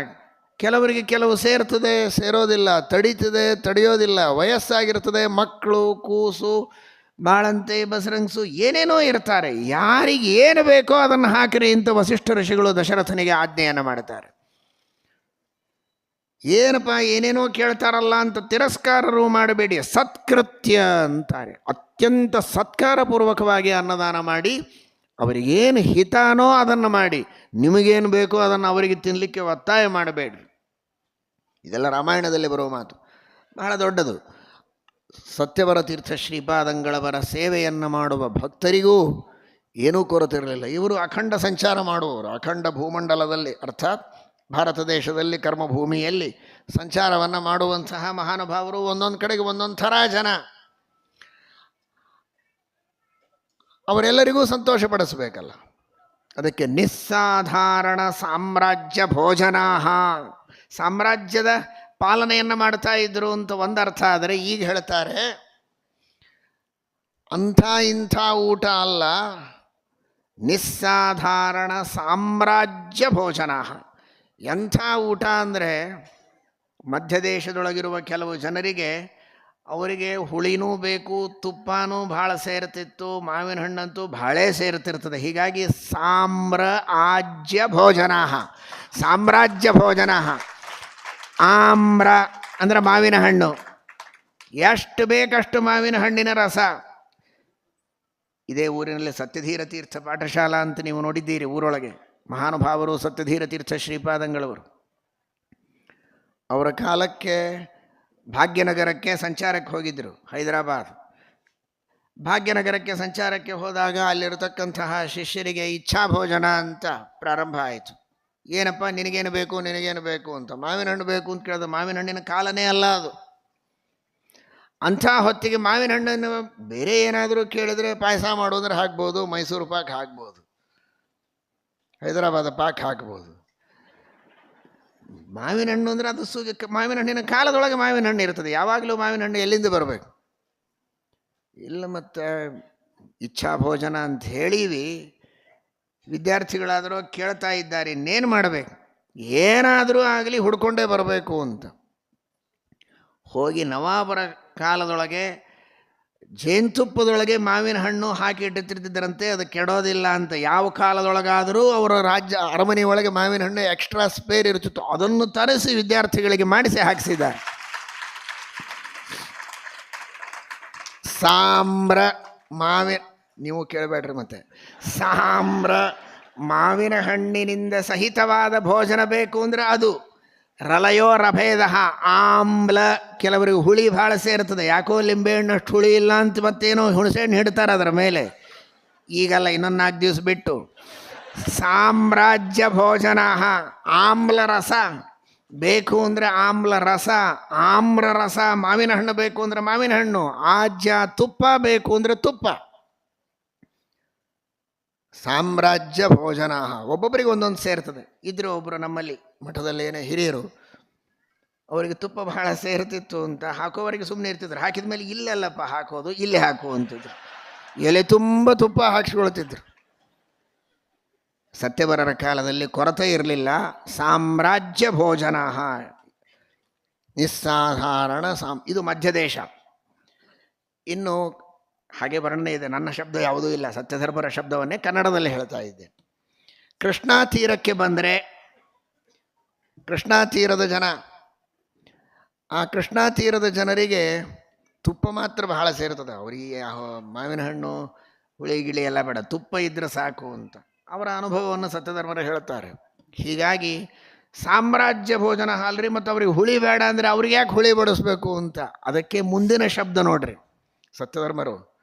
A: ಕೆಲವರಿಗೆ ಕೆಲವು ಸೇರ್ತದೆ, ಸೇರೋದಿಲ್ಲ, ತಡೀತದೆ, ತಡೆಯೋದಿಲ್ಲ, ವಯಸ್ಸಾಗಿರ್ತದೆ, ಮಕ್ಕಳು, ಕೂಸು, ಬಾಳಂತೆ, ಬಸರಂಗ್ಸು ಏನೇನೋ ಇರ್ತಾರೆ. ಯಾರಿಗೆ ಏನು ಬೇಕೋ ಅದನ್ನು ಹಾಕಿರಿ ಅಂತ ವಸಿಷ್ಠ ಋಷಿಗಳು ದಶರಥನಿಗೆ ಆಜ್ಞೆಯನ್ನು ಮಾಡ್ತಾರೆ. ಏನಪ್ಪ ಏನೇನೋ ಕೇಳ್ತಾರಲ್ಲ ಅಂತ ತಿರಸ್ಕಾರರು ಮಾಡಬೇಡಿ, ಸತ್ಕೃತ್ಯ ಅಂತಾರೆ. ಅತ್ಯಂತ ಸತ್ಕಾರಪೂರ್ವಕವಾಗಿ ಅನ್ನದಾನ ಮಾಡಿ ಅವರಿಗೇನು ಹಿತಾನೋ ಅದನ್ನು ಮಾಡಿ, ನಿಮಗೇನು ಬೇಕೋ ಅದನ್ನು ಅವರಿಗೆ ತಿನ್ನಲಿಕ್ಕೆ ಒತ್ತಾಯ ಮಾಡಬೇಡ್ರಿ. ಇದೆಲ್ಲ ರಾಮಾಯಣದಲ್ಲಿ ಬರುವ ಮಾತು, ಬಹಳ ದೊಡ್ಡದು. ಸತ್ಯವರ ತೀರ್ಥ ಶ್ರೀಪಾದಂಗಳವರ ಸೇವೆಯನ್ನು ಮಾಡುವ ಭಕ್ತರಿಗೂ ಏನೂ ಕೊರತಿರಲಿಲ್ಲ. ಇವರು ಅಖಂಡ ಸಂಚಾರ ಮಾಡುವವರು, ಅಖಂಡ ಭೂಮಂಡಲದಲ್ಲಿ ಅರ್ಥಾತ್ ಭಾರತ ದೇಶದಲ್ಲಿ ಕರ್ಮಭೂಮಿಯಲ್ಲಿ ಸಂಚಾರವನ್ನು ಮಾಡುವಂತಹ ಮಹಾನುಭಾವರು. ಒಂದೊಂದು ಕಡೆಗೆ ಒಂದೊಂದು ಥರ ಜನ, ಅವರೆಲ್ಲರಿಗೂ ಸಂತೋಷಪಡಿಸಬೇಕಲ್ಲ. ಅದಕ್ಕೆ ನಿಸ್ಸಾಧಾರಣ ಸಾಮ್ರಾಜ್ಯ ಭೋಜನಾಹ, ಸಾಮ್ರಾಜ್ಯದ ಪಾಲನೆಯನ್ನು ಮಾಡ್ತಾ ಇದ್ರು ಅಂತ ಒಂದರ್ಥ. ಆದರೆ ಈಗ ಹೇಳ್ತಾರೆ ಅಂಥ ಇಂಥ ಊಟ ಅಲ್ಲ, ನಿಸ್ಸಾಧಾರಣ ಸಾಮ್ರಾಜ್ಯ ಭೋಜನಾಹ. ಎಂಥ ಊಟ ಅಂದರೆ ಮಧ್ಯದೇಶದೊಳಗಿರುವ ಕೆಲವು ಜನರಿಗೆ ಅವರಿಗೆ ಹುಳಿನೂ ಬೇಕು, ತುಪ್ಪನೂ ಭಾಳ ಸೇರ್ತಿತ್ತು, ಮಾವಿನ ಹಣ್ಣಂತೂ ಭಾಳ ಸೇರ್ತಿರ್ತದೆ. ಹೀಗಾಗಿ ಸಾಮ್ರಾಜ್ಯ ಭೋಜನಾಹ, ಸಾಮ್ರಾಜ್ಯ ಭೋಜನಾಹ. ಆಮ್ರ ಅಂದರೆ ಮಾವಿನ ಹಣ್ಣು, ಎಷ್ಟು ಬೇಕಷ್ಟು ಮಾವಿನ ಹಣ್ಣಿನ ರಸ. ಇದೇ ಊರಿನಲ್ಲಿ ಸತ್ಯಧೀರ ತೀರ್ಥ ಪಾಠಶಾಲಾ ಅಂತ ನೀವು ನೋಡಿದ್ದೀರಿ, ಊರೊಳಗೆ ಮಹಾನುಭಾವರು ಸತ್ಯಧೀರ ತೀರ್ಥ ಶ್ರೀಪಾದಂಗಳವರು. ಅವರ ಕಾಲಕ್ಕೆ ಭಾಗ್ಯನಗರಕ್ಕೆ ಸಂಚಾರಕ್ಕೆ ಹೋಗಿದ್ದರು, ಹೈದರಾಬಾದ್. ಭಾಗ್ಯನಗರಕ್ಕೆ ಸಂಚಾರಕ್ಕೆ ಹೋದಾಗ ಅಲ್ಲಿರತಕ್ಕಂತಹ ಶಿಷ್ಯರಿಗೆ ಇಚ್ಛಾ ಭೋಜನ ಅಂತ ಪ್ರಾರಂಭ ಆಯಿತು. ಏನಪ್ಪ ನಿನಗೇನು ಬೇಕು, ನಿನಗೇನು ಬೇಕು ಅಂತ. ಮಾವಿನ ಹಣ್ಣು ಬೇಕು ಅಂತ ಕೇಳಿದ, ಮಾವಿನ ಹಣ್ಣಿನ ಕಾಲನೇ ಅಲ್ಲ ಅದು. ಅಂಥ ಹೊತ್ತಿಗೆ ಮಾವಿನ ಹಣ್ಣನ್ನು ಬೇರೆ ಏನಾದರೂ ಕೇಳಿದರೆ ಪಾಯಸ ಮಾಡೋದ್ರೆ ಹಾಕ್ಬೋದು, ಮೈಸೂರು ಪಾಕ್ ಹಾಕ್ಬೋದು, ಹೈದರಾಬಾದ ಪಾಕ್ ಹಾಕ್ಬೋದು. ಮಾವಿನ ಹಣ್ಣು ಅಂದರೆ ಅದು ಮಾವಿನ ಹಣ್ಣಿನ ಕಾಲದೊಳಗೆ ಮಾವಿನ ಹಣ್ಣು ಇರ್ತದೆ. ಯಾವಾಗಲೂ ಮಾವಿನ ಹಣ್ಣು ಎಲ್ಲಿಂದ ಬರಬೇಕು? ಇಲ್ಲ. ಮತ್ತು ಇಚ್ಛಾ ಭೋಜನ ಅಂತ ಹೇಳೀವಿ, ವಿದ್ಯಾರ್ಥಿಗಳಾದರೂ ಕೇಳ್ತಾ ಇದ್ದಾರೆ, ಇನ್ನೇನು ಮಾಡಬೇಕು? ಏನಾದರೂ ಆಗಲಿ ಹುಡ್ಕೊಂಡೇ ಬರಬೇಕು ಅಂತ ಹೋಗಿ ನವಾಬರ ಕಾಲದೊಳಗೆ ಜೇನುತುಪ್ಪದೊಳಗೆ ಮಾವಿನ ಹಣ್ಣು ಹಾಕಿ ಇಟ್ಟಿರ್ತಿದ್ದರಂತೆ, ಅದು ಕೆಡೋದಿಲ್ಲ ಅಂತ. ಯಾವ ಕಾಲದೊಳಗಾದರೂ ಅವರ ರಾಜ್ಯ ಅರಮನೆಯೊಳಗೆ ಮಾವಿನ ಹಣ್ಣು ಎಕ್ಸ್ಟ್ರಾ ಸ್ಪೇರ್ ಇರ್ತಿತ್ತು, ಅದನ್ನು ತರಿಸಿ ವಿದ್ಯಾರ್ಥಿಗಳಿಗೆ ಮಾಡಿಸಿ ಹಾಕಿಸಿದ್ದಾರೆ. ಸಾಮ್ರ ಮಾವಿನ, ನೀವು ಕೇಳಬೇಡ್ರಿ ಮತ್ತೆ, ಸಾಮ್ರ ಮಾವಿನ ಹಣ್ಣಿನಿಂದ ಸಹಿತವಾದ ಭೋಜನ ಬೇಕು ಅಂದರೆ ಅದು. ರಲಯೋ ರಭೇದ ಆಮ್ಲ, ಕೆಲವರಿಗೆ ಹುಳಿ ಭಾಳ ಸೇರ್ತದೆ, ಯಾಕೋ ಲಿಂಬೆಹಣ್ಣು ಅಷ್ಟು ಹುಳಿ ಇಲ್ಲ ಅಂತ ಮತ್ತೇನೋ ಹುಣಸೆಹಣ್ಣು ಹಿಡ್ತಾರೆ ಅದರ ಮೇಲೆ. ಈಗಲ್ಲ, ಇನ್ನೊಂದು 4 ದಿವಸ ಬಿಟ್ಟು. ಸಾಮ್ರಾಜ್ಯ ಭೋಜನ, ಆಮ್ಲ ರಸ ಬೇಕು ಅಂದರೆ ಆಮ್ಲ ರಸ, ಆಮ್ರ ರಸ. ಮಾವಿನ ಹಣ್ಣು ಬೇಕು ಅಂದರೆ ಮಾವಿನ ಹಣ್ಣು, ಆಜ್ಯ ತುಪ್ಪ ಬೇಕು ಅಂದರೆ ತುಪ್ಪ. ಸಾಮ್ರಾಜ್ಯ ಭೋಜನ, ಒಬ್ಬೊಬ್ಬರಿಗೆ ಒಂದೊಂದು ಸೇರ್ತದೆ. ಇದ್ರು ಒಬ್ಬರು ನಮ್ಮಲ್ಲಿ ಮಠದಲ್ಲಿ ಏನೇ ಹಿರಿಯರು, ಅವರಿಗೆ ತುಪ್ಪ ಬಹಳ ಸೇರ್ತಿತ್ತು ಅಂತ ಹಾಕೋವರಿಗೆ ಸುಮ್ಮನೆ ಇರ್ತಿದ್ರು. ಹಾಕಿದ ಮೇಲೆ ಇಲ್ಲಲ್ಲಪ್ಪ ಹಾಕೋದು, ಇಲ್ಲಿ ಹಾಕು ಅಂತಿದ್ರು. ಎಲೆ ತುಂಬ ತುಪ್ಪ ಹಾಕಿಸ್ಕೊಳ್ತಿದ್ರು. ಸತ್ಯವರರ ಕಾಲದಲ್ಲಿ ಕೊರತೆ ಇರಲಿಲ್ಲ. ಸಾಮ್ರಾಜ್ಯ ಭೋಜನ, ನಿಸ್ಸಾಧಾರಣ ಇದು ಮಧ್ಯದೇಶ. ಇನ್ನು ಹಾಗೆ ವರ್ಣನೆ ಇದೆ, ನನ್ನ ಶಬ್ದ ಯಾವುದೂ ಇಲ್ಲ, ಸತ್ಯಧರ್ಮರ ಶಬ್ದವನ್ನೇ ಕನ್ನಡದಲ್ಲಿ ಹೇಳ್ತಾ ಇದ್ದೆ. ಕೃಷ್ಣಾ ತೀರಕ್ಕೆ ಬಂದರೆ, ಕೃಷ್ಣಾ ತೀರದ ಜನ, ಆ ಕೃಷ್ಣಾ ತೀರದ ಜನರಿಗೆ ತುಪ್ಪ ಮಾತ್ರ ಬಹಳ ಸೇರ್ತದೆ. ಅವರಿಗೆ ಮಾವಿನ ಹಣ್ಣು ಹುಳಿ ಗಿಳಿ ಎಲ್ಲ ಬೇಡ, ತುಪ್ಪ ಇದ್ದರೆ ಸಾಕು ಅಂತ ಅವರ ಅನುಭವವನ್ನು ಸತ್ಯಧರ್ಮರು ಹೇಳ್ತಾರೆ. ಹೀಗಾಗಿ ಸಾಮ್ರಾಜ್ಯ ಭೋಜನ ಅಲ್ರಿ, ಮತ್ತು ಅವ್ರಿಗೆ ಹುಳಿ ಬೇಡ ಅಂದರೆ ಅವ್ರಿಗೆ ಯಾಕೆ ಹುಳಿ ಬಡಿಸ್ಬೇಕು ಅಂತ. ಅದಕ್ಕೆ ಮುಂದಿನ ಶಬ್ದ ನೋಡ್ರಿ ಸತ್ಯಧರ್ಮರು,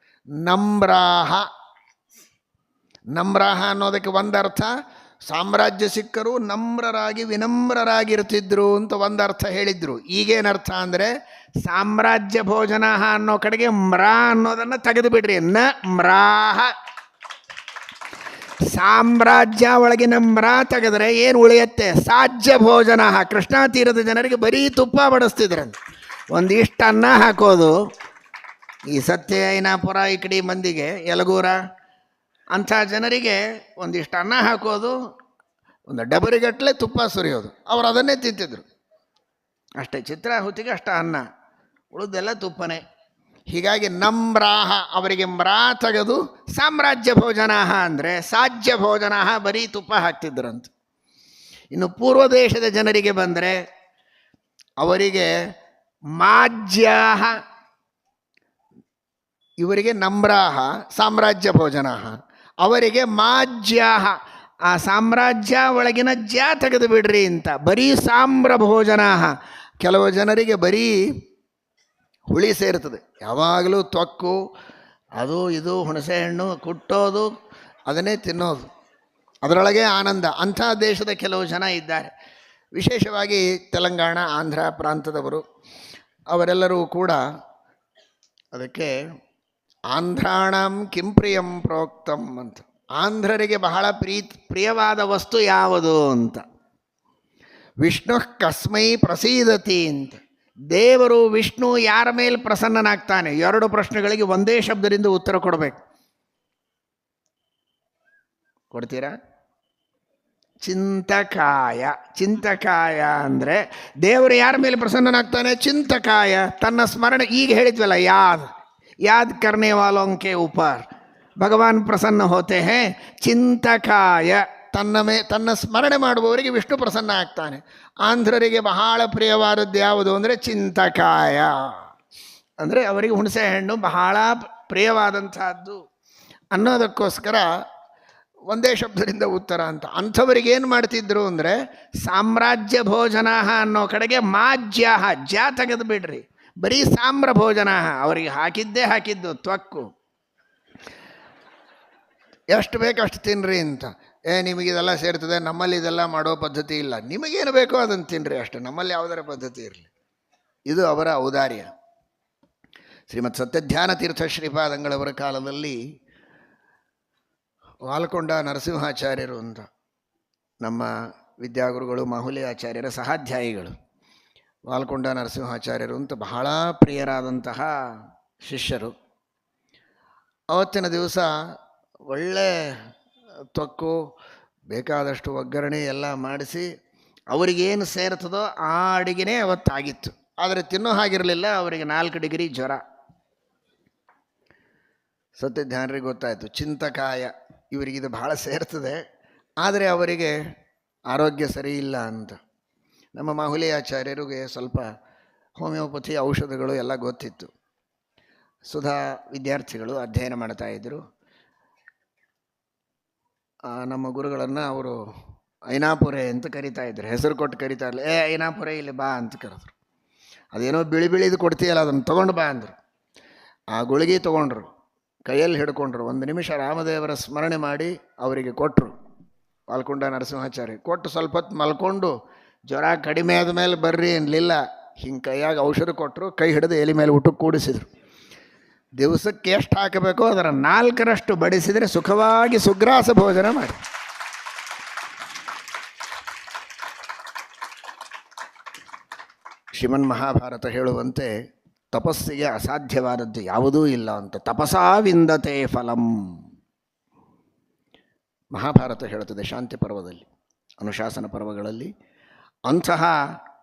A: ನಮ್ರಾಹ. ನಮ್ರಾಹ ಅನ್ನೋದಕ್ಕೆ ಒಂದರ್ಥ, ಸಾಮ್ರಾಜ್ಯ ಸಿಕ್ಕರೂ ನಮ್ರರಾಗಿ ವಿನಮ್ರರಾಗಿರ್ತಿದ್ರು ಅಂತ ಒಂದರ್ಥ ಹೇಳಿದ್ರು. ಈಗೇನರ್ಥ ಅಂದರೆ ಸಾಮ್ರಾಜ್ಯ ಭೋಜನ ಅನ್ನೋ ಕಡೆಗೆ ಮ್ರಾ ಅನ್ನೋದನ್ನು ತೆಗೆದು ಬಿಡ್ರಿ. ನ ಮ್ರಾಹ, ಸಾಮ್ರಾಜ್ಯ ಒಳಗಿನ ಮ್ರಾ ತೆಗೆದ್ರೆ ಏನು ಉಳಿಯುತ್ತೆ? ಸಾಜ್ಯ ಭೋಜನ. ಕೃಷ್ಣಾ ತೀರದ ಜನರಿಗೆ ಬರೀ ತುಪ್ಪ ಬಡಿಸ್ತಿದ್ರಂತ, ಒಂದಿಷ್ಟು ಅನ್ನ ಹಾಕೋದು. ಈ ಸತ್ಯೈನಾಪುರ ಈ ಕಡೆ ಮಂದಿಗೆ, ಯಲಗೂರ ಅಂಥ ಜನರಿಗೆ ಒಂದಿಷ್ಟು ಅನ್ನ ಹಾಕೋದು, ಒಂದು ಡಬರಿಗಟ್ಟಲೆ ತುಪ್ಪ ಸುರಿಯೋದು, ಅವರು ಅದನ್ನೇ ತಿಂತಿದ್ರು. ಅಷ್ಟೇ, ಚಿತ್ರಾಹುತಿಗೆ ಅಷ್ಟ ಅನ್ನ, ಉಳಿದೆಲ್ಲ ತುಪ್ಪನೇ. ಹೀಗಾಗಿ ನಮ್ರಾಹ, ಅವರಿಗೆ ಮ್ರಾ ತೆಗೆದು ಸಾಮ್ರಾಜ್ಯ ಭೋಜನ ಅಂದರೆ ಸಾಜ್ಯ ಭೋಜನ, ಬರೀ ತುಪ್ಪ ಹಾಕ್ತಿದ್ರಂತ. ಇನ್ನು ಪೂರ್ವ ದೇಶದ ಜನರಿಗೆ ಬಂದರೆ ಅವರಿಗೆ ಮಾಜ್ಯಾಹ, ಇವರಿಗೆ ನಮ್ರಾಹ ಸಾಮ್ರಾಜ್ಯ ಭೋಜನ, ಅವರಿಗೆ ಮಾಜ್ಯಾಹ, ಆ ಸಾಮ್ರಾಜ್ಯ ಒಳಗಿನ ಜ್ಯಾ ತೆಗೆದು ಬಿಡ್ರಿ ಅಂತ, ಬರೀ ಸಾಮ್ರ ಭೋಜನ. ಕೆಲವು ಜನರಿಗೆ ಬರೀ ಹುಳಿ ಸೇರ್ತದೆ, ಯಾವಾಗಲೂ ತೊಕ್ಕು, ಅದು ಇದು ಹುಣಸೆ ಹಣ್ಣು ಕುಟ್ಟೋದು, ಅದನ್ನೇ ತಿನ್ನೋದು, ಅದರೊಳಗೆ ಆನಂದ. ಅಂಥ ದೇಶದ ಕೆಲವು ಜನ ಇದ್ದಾರೆ, ವಿಶೇಷವಾಗಿ ತೆಲಂಗಾಣ ಆಂಧ್ರ ಪ್ರಾಂತದವರು. ಅವರೆಲ್ಲರೂ ಕೂಡ ಅದಕ್ಕೆ ಆಂಧ್ರಾಣಂ ಕಿಂ ಪ್ರಿಯಂ ಪ್ರೋಕ್ತಂ ಅಂತ, ಆಂಧ್ರರಿಗೆ ಬಹಳ ಪ್ರಿಯವಾದ ವಸ್ತು ಯಾವುದು ಅಂತ, ವಿಷ್ಣು ಕಸ್ಮೈ ಪ್ರಸೀದತಿ ಅಂತ, ದೇವರು ವಿಷ್ಣು ಯಾರ ಮೇಲೆ ಪ್ರಸನ್ನನಾಗ್ತಾನೆ? 2 ಪ್ರಶ್ನೆಗಳಿಗೆ ಒಂದೇ ಶಬ್ದದಿಂದ ಉತ್ತರ ಕೊಡಬೇಕು. ಕೊಡ್ತೀರಾ? ಚಿಂತಕಾಯ. ಚಿಂತಕಾಯ ಅಂದರೆ ದೇವರು ಯಾರ ಮೇಲೆ ಪ್ರಸನ್ನನಾಗ್ತಾನೆ? ಚಿಂತಕಾಯ, ತನ್ನ ಸ್ಮರಣೆ. ಈಗ ಹೇಳಿದ್ವಲ್ಲ, ಯಾದ್ ಕರ್ನೆ ವಾಲೋಂಕೆ ಉಪರ್ ಭಗವಾನ್ ಪ್ರಸನ್ನ ಹೋತೆ ಹೇ. ಚಿಂತಕಾಯ, ತನ್ನ ಸ್ಮರಣೆ ಮಾಡುವವರಿಗೆ ವಿಷ್ಣು ಪ್ರಸನ್ನ ಆಗ್ತಾನೆ. ಆಂಧ್ರರಿಗೆ ಬಹಳ ಪ್ರಿಯವಾದದ್ದು ಯಾವುದು ಅಂದರೆ ಚಿಂತಕಾಯ, ಅಂದರೆ ಅವರಿಗೆ ಹುಣಸೆ ಹಣ್ಣು ಬಹಳ ಪ್ರಿಯವಾದಂಥದ್ದು ಅನ್ನೋದಕ್ಕೋಸ್ಕರ ಒಂದೇ ಶಬ್ದದಿಂದ ಉತ್ತರ ಅಂತ. ಅಂಥವರಿಗೆ ಏನು ಮಾಡ್ತಿದ್ರು ಅಂದರೆ ಸಾಮ್ರಾಜ್ಯ ಭೋಜನ ಅನ್ನೋ ಕಡೆಗೆ ಮಾಜ್ಯ, ಜ್ಯಾ ತೆಗೆದು ಬಿಡ್ರಿ, ಬರೀ ಸಾಮ್ರ ಭೋಜನ. ಅವರಿಗೆ ಹಾಕಿದ್ದು ತ್ವಕ್ಕು, ಎಷ್ಟು ಬೇಕು ಅಷ್ಟು ತಿನ್ನಿರಿ ಅಂತ. ನಿಮಗಿದೆಲ್ಲ ಸೇರ್ತದೆ, ನಮ್ಮಲ್ಲಿ ಇದೆಲ್ಲ ಮಾಡೋ ಪದ್ಧತಿ ಇಲ್ಲ, ನಿಮಗೇನು ಬೇಕೋ ಅದನ್ನು ತಿನ್ನಿರಿ ಅಷ್ಟೇ, ನಮ್ಮಲ್ಲಿ ಯಾವುದರ ಪದ್ಧತಿ ಇರಲಿ. ಇದು ಅವರ ಔದಾರ್ಯ. ಶ್ರೀಮತ್ ಸತ್ಯಧ್ಯಾನ ತೀರ್ಥ ಶ್ರೀಪಾದಂಗಳವರ ಕಾಲದಲ್ಲಿ ವಾಲ್ಕೊಂಡ ನರಸಿಂಹಾಚಾರ್ಯರು ಅಂತ ನಮ್ಮ ವಿದ್ಯಾಗುರುಗಳು ಮಾಹುಲಿ ಆಚಾರ್ಯರ ಸಹಾಧ್ಯಾಯಿಗಳು, ವಾಲ್ಕೊಂಡ ನರಸಿಂಹಾಚಾರ್ಯರು ಅಂತ ಬಹಳ ಪ್ರಿಯರಾದಂತಹ ಶಿಷ್ಯರು. ಅವತ್ತಿನ ದಿವಸ ಒಳ್ಳೆ ತೊಕ್ಕು, ಬೇಕಾದಷ್ಟು ಒಗ್ಗರಣೆ ಎಲ್ಲ ಮಾಡಿಸಿ ಅವರಿಗೇನು ಸೇರ್ತದೋ ಆ ಅಡಿಗೆನೇ ಅವತ್ತಾಗಿತ್ತು. ಆದರೆ ತಿನ್ನೋ ಹಾಗಿರಲಿಲ್ಲ, ಅವರಿಗೆ 4 ಡಿಗ್ರಿ ಜ್ವರ. ಸತ್ಯಧ್ಯಾನರಿಗೆ ಗೊತ್ತಾಯಿತು, ಚಿಂತಕಾಯ ಇವರಿಗಿದು ಬಹಳ ಸೇರ್ತದೆ, ಆದರೆ ಅವರಿಗೆ ಆರೋಗ್ಯ ಸರಿ ಇಲ್ಲ ಅಂತ. ನಮ್ಮ ಮಾಹುಲಿ ಆಚಾರ್ಯರಿಗೆ ಸ್ವಲ್ಪ ಹೋಮಿಯೋಪತಿ ಔಷಧಗಳು ಎಲ್ಲ ಗೊತ್ತಿತ್ತು. ಸುಧಾ ವಿದ್ಯಾರ್ಥಿಗಳು ಅಧ್ಯಯನ ಮಾಡ್ತಾಯಿದ್ರು. ನಮ್ಮ ಗುರುಗಳನ್ನು ಅವರು ಐನಾಪುರೆ ಅಂತ ಕರಿತಾ ಇದ್ರು, ಹೆಸರು ಕೊಟ್ಟು ಕರಿತಾ ಇರಲಿಲ್ಲ. ಐನಾಪುರೆ ಇಲ್ಲಿ ಬಾ ಅಂತ ಕರೆದ್ರು. ಅದೇನೋ ಬಿಳಿದು ಕೊಡ್ತೀಯಲ್ಲ, ಅದನ್ನು ತೊಗೊಂಡು ಬಾ ಅಂದರು. ಆ ಗುಳಿಗೆ ತೊಗೊಂಡ್ರು, ಕೈಯಲ್ಲಿ ಹಿಡ್ಕೊಂಡ್ರು. 1 ನಿಮಿಷ ರಾಮದೇವರ ಸ್ಮರಣೆ ಮಾಡಿ ಅವರಿಗೆ ಕೊಟ್ಟರು. ವಾಲ್ಕೊಂಡ ನರಸಿಂಹಾಚಾರ್ಯ ಕೊಟ್ಟು ಸ್ವಲ್ಪ ಹೊತ್ತು ಮಲ್ಕೊಂಡು, ಜ್ವರ ಕಡಿಮೆ ಆದ ಮೇಲೆ ಬರ್ರಿ ಅನ್ನಲಿಲ್ಲ, ಹಿಂಗೆ ಕೈಯಾಗ ಔಷಧ ಕೊಟ್ಟರು, ಕೈ ಹಿಡಿದು ಎಲೆ ಮೇಲೆ ಊಟಕ್ಕೆ ಕೂಡಿಸಿದರು. ದಿವಸಕ್ಕೆ ಎಷ್ಟು ಹಾಕಬೇಕೋ ಅದರ 4ರಷ್ಟು ಬಡಿಸಿದರೆ ಸುಖವಾಗಿ ಸುಗ್ರಾಸ ಭೋಜನ ಮಾಡಿ. ಶ್ರೀಮನ್ ಮಹಾಭಾರತ ಹೇಳುವಂತೆ ತಪಸ್ಸಿಗೆ ಅಸಾಧ್ಯವಾದದ್ದು ಯಾವುದೂ ಇಲ್ಲ ಅಂತ. ತಪಸಾ ವಿಂದತೆ ಫಲಂ ಮಹಾಭಾರತ ಹೇಳುತ್ತದೆ ಶಾಂತಿ ಪರ್ವದಲ್ಲಿ, ಅನುಶಾಸನ ಪರ್ವಗಳಲ್ಲಿ. ಅಂತಹ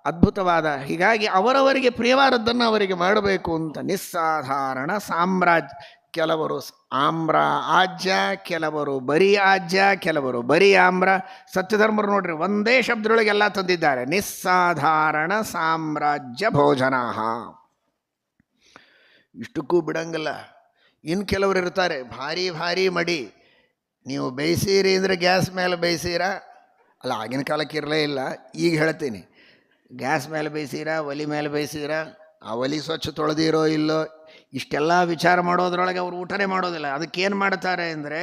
A: ಅದ್ಭುತವಾದ, ಹೀಗಾಗಿ ಅವರವರಿಗೆ ಪ್ರಿಯವಾದದ್ದನ್ನು ಅವರಿಗೆ ಮಾಡಬೇಕು ಅಂತ. ನಿಸ್ಸಾಧಾರಣ ಸಾಮ್ರಾಜ್ಯ, ಕೆಲವರು ಆಮ್ರ ಆಜ್ಯ, ಕೆಲವರು ಬರೀ ಆಜ್ಯ, ಕೆಲವರು ಬರೀ ಆಮ್ರ. ಸತ್ಯಧರ್ಮರು ನೋಡ್ರಿ, ಒಂದೇ ಶಬ್ದದೊಳಗೆಲ್ಲ ತಂದಿದ್ದಾರೆ. ನಿಸ್ಸಾಧಾರಣ ಸಾಮ್ರಾಜ್ಯ ಭೋಜನ. ಇಷ್ಟಕ್ಕೂ ಬಿಡಂಗಿಲ್ಲ. ಇನ್ನು ಕೆಲವರು ಇರ್ತಾರೆ ಭಾರಿ ಮಡಿ. ನೀವು ಬೇಯಿಸಿರಿ ಅಂದರೆ ಗ್ಯಾಸ್ ಮೇಲೆ ಬೇಯಿಸಿರಾ? ಅಲ್ಲ, ಆಗಿನ ಕಾಲಕ್ಕೆ ಇರಲೇ ಇಲ್ಲ, ಈಗ ಹೇಳ್ತೀನಿ. ಗ್ಯಾಸ್ ಮೇಲೆ ಬೇಯಿಸಿರಾ, ಒಲೆ ಮೇಲೆ ಬೇಯಿಸಿರಾ, ಆ ಒಲೆ ಸ್ವಚ್ಛ ತೊಳೆದಿರೋ ಇಲ್ಲೋ, ಇಷ್ಟೆಲ್ಲ ವಿಚಾರ ಮಾಡೋದ್ರೊಳಗೆ ಅವರು ಊಟನೇ ಮಾಡೋದಿಲ್ಲ. ಅದಕ್ಕೇನು ಮಾಡ್ತಾರೆ ಅಂದರೆ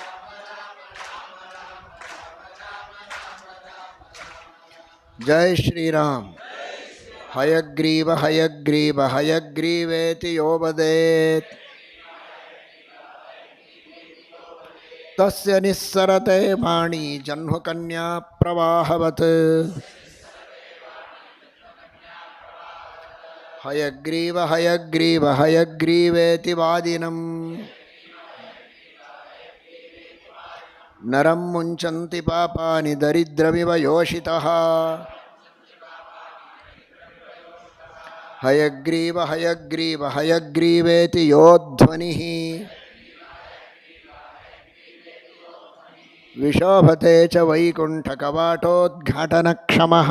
A: ಜೈ ಶ್ರೀರಾಮ್. ಹಯಗ್ರೀವ ಹಯಗ್ರೀವ ಹಯಗ್ರೀವೇತಿ ಯೋ ವದೇತ್ ತಸ್ಯ ನಿಸ್ಸರತೆ ವಾಣಿ ಜಹ್ನುಕನ್ಯಾ ಪ್ರವಾಹವತ್. ಹಯಗ್ರೀವ ಹಯಗ್ರೀವ ಹಯಗ್ರೀವೇತಿ ವಾದಿನಂ ನರಂ ಮುಂಚಂತಿ ಪಾಪಾನಿ ದರಿದ್ರಮಿವ ಯೋಷಿತಃ. ಹಯಗ್ರೀವ ಹಯಗ್ರೀವ ಹಯಗ್ರೀವೇತಿ ಯೋ ಧ್ವನಿಃ ವಿಶೋಭತೆ ಚ ವೈಕುಂಠ ಕವಾಟೋದ್ಘಾಟನಕ್ಷಮಃ.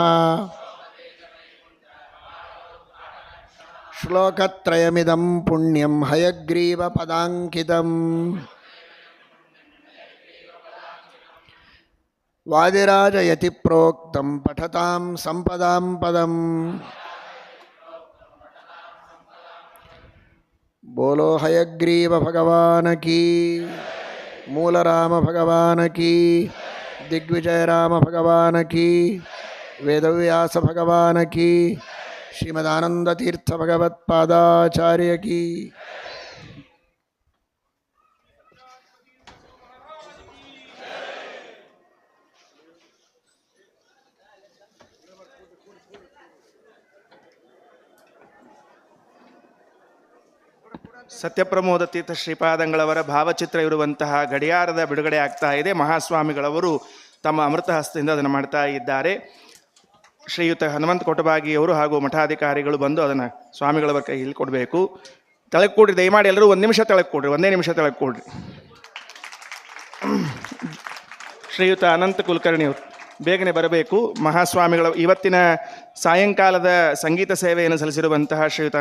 A: ಶ್ಲೋಕತ್ರಯಮಿದಂ ಪುಣ್ಯಂ ಹಯಗ್ರೀವ ಪದಾಂಕಿತಂ. ವಾದಿರಾಜಯತಿ ಪ್ರೋಕ್ತಂ ಪಠತಾಂ ಸಂಪದಾಂ ಪದಂ. ಬೋಲೋ ಹಯಗ್ರೀವ ಭಗವಾನ ಕೀ, ಮೂಲ ರಾಮ ಭಗವಾನ ಕೀ, ದಿಗ್ವಿಜಯ ರಾಮ ಭಗವಾನ ಕೀ, ವೇದವ್ಯಾಸ ಭಗವಾನ ಕೀ, ಶ್ರೀಮದಾನಂದತೀರ್ಥ ಭಗವತ್ಪಾದಾಚಾರ್ಯ ಕೀ.
B: ಸತ್ಯಪ್ರಮೋದ ತೀರ್ಥ ಶ್ರೀಪಾದಂಗಳವರ ಭಾವಚಿತ್ರ ಇರುವಂತಹ ಗಡಿಯಾರದ ಬಿಡುಗಡೆ ಆಗ್ತಾ ಇದೆ. ಮಹಾಸ್ವಾಮಿಗಳವರು ತಮ್ಮ ಅಮೃತ ಹಸ್ತದಿಂದ ಅದನ್ನು ಮಾಡ್ತಾ ಇದ್ದಾರೆ. ಶ್ರೀಯುತ ಹನುಮಂತ ಕೊಟಬಾಗಿಯವರು ಹಾಗೂ ಮಠಾಧಿಕಾರಿಗಳು ಬಂದು ಅದನ್ನು ಸ್ವಾಮಿಗಳವರ ಕೈಯಲ್ಲಿ ಕೊಡಬೇಕು. ತೆಳಗೆ ಕೊಡ್ರಿ, ದಯಮಾಡಿ ಎಲ್ಲರೂ 1 ನಿಮಿಷ ತೆಳಗೆ ಕೊಡ್ರಿ, 1 ನಿಮಿಷ ತೆಳಗೆ ಕೊಡ್ರಿ. ಶ್ರೀಯುತ ಅನಂತ ಕುಲಕರ್ಣಿಯವರು ಬೇಗನೆ ಬರಬೇಕು. ಮಹಾಸ್ವಾಮಿಗಳ ಇವತ್ತಿನ ಸಾಯಂಕಾಲದ ಸಂಗೀತ ಸೇವೆಯನ್ನು ಸಲ್ಲಿಸಿರುವಂತಹ ಶ್ರೀಯುತ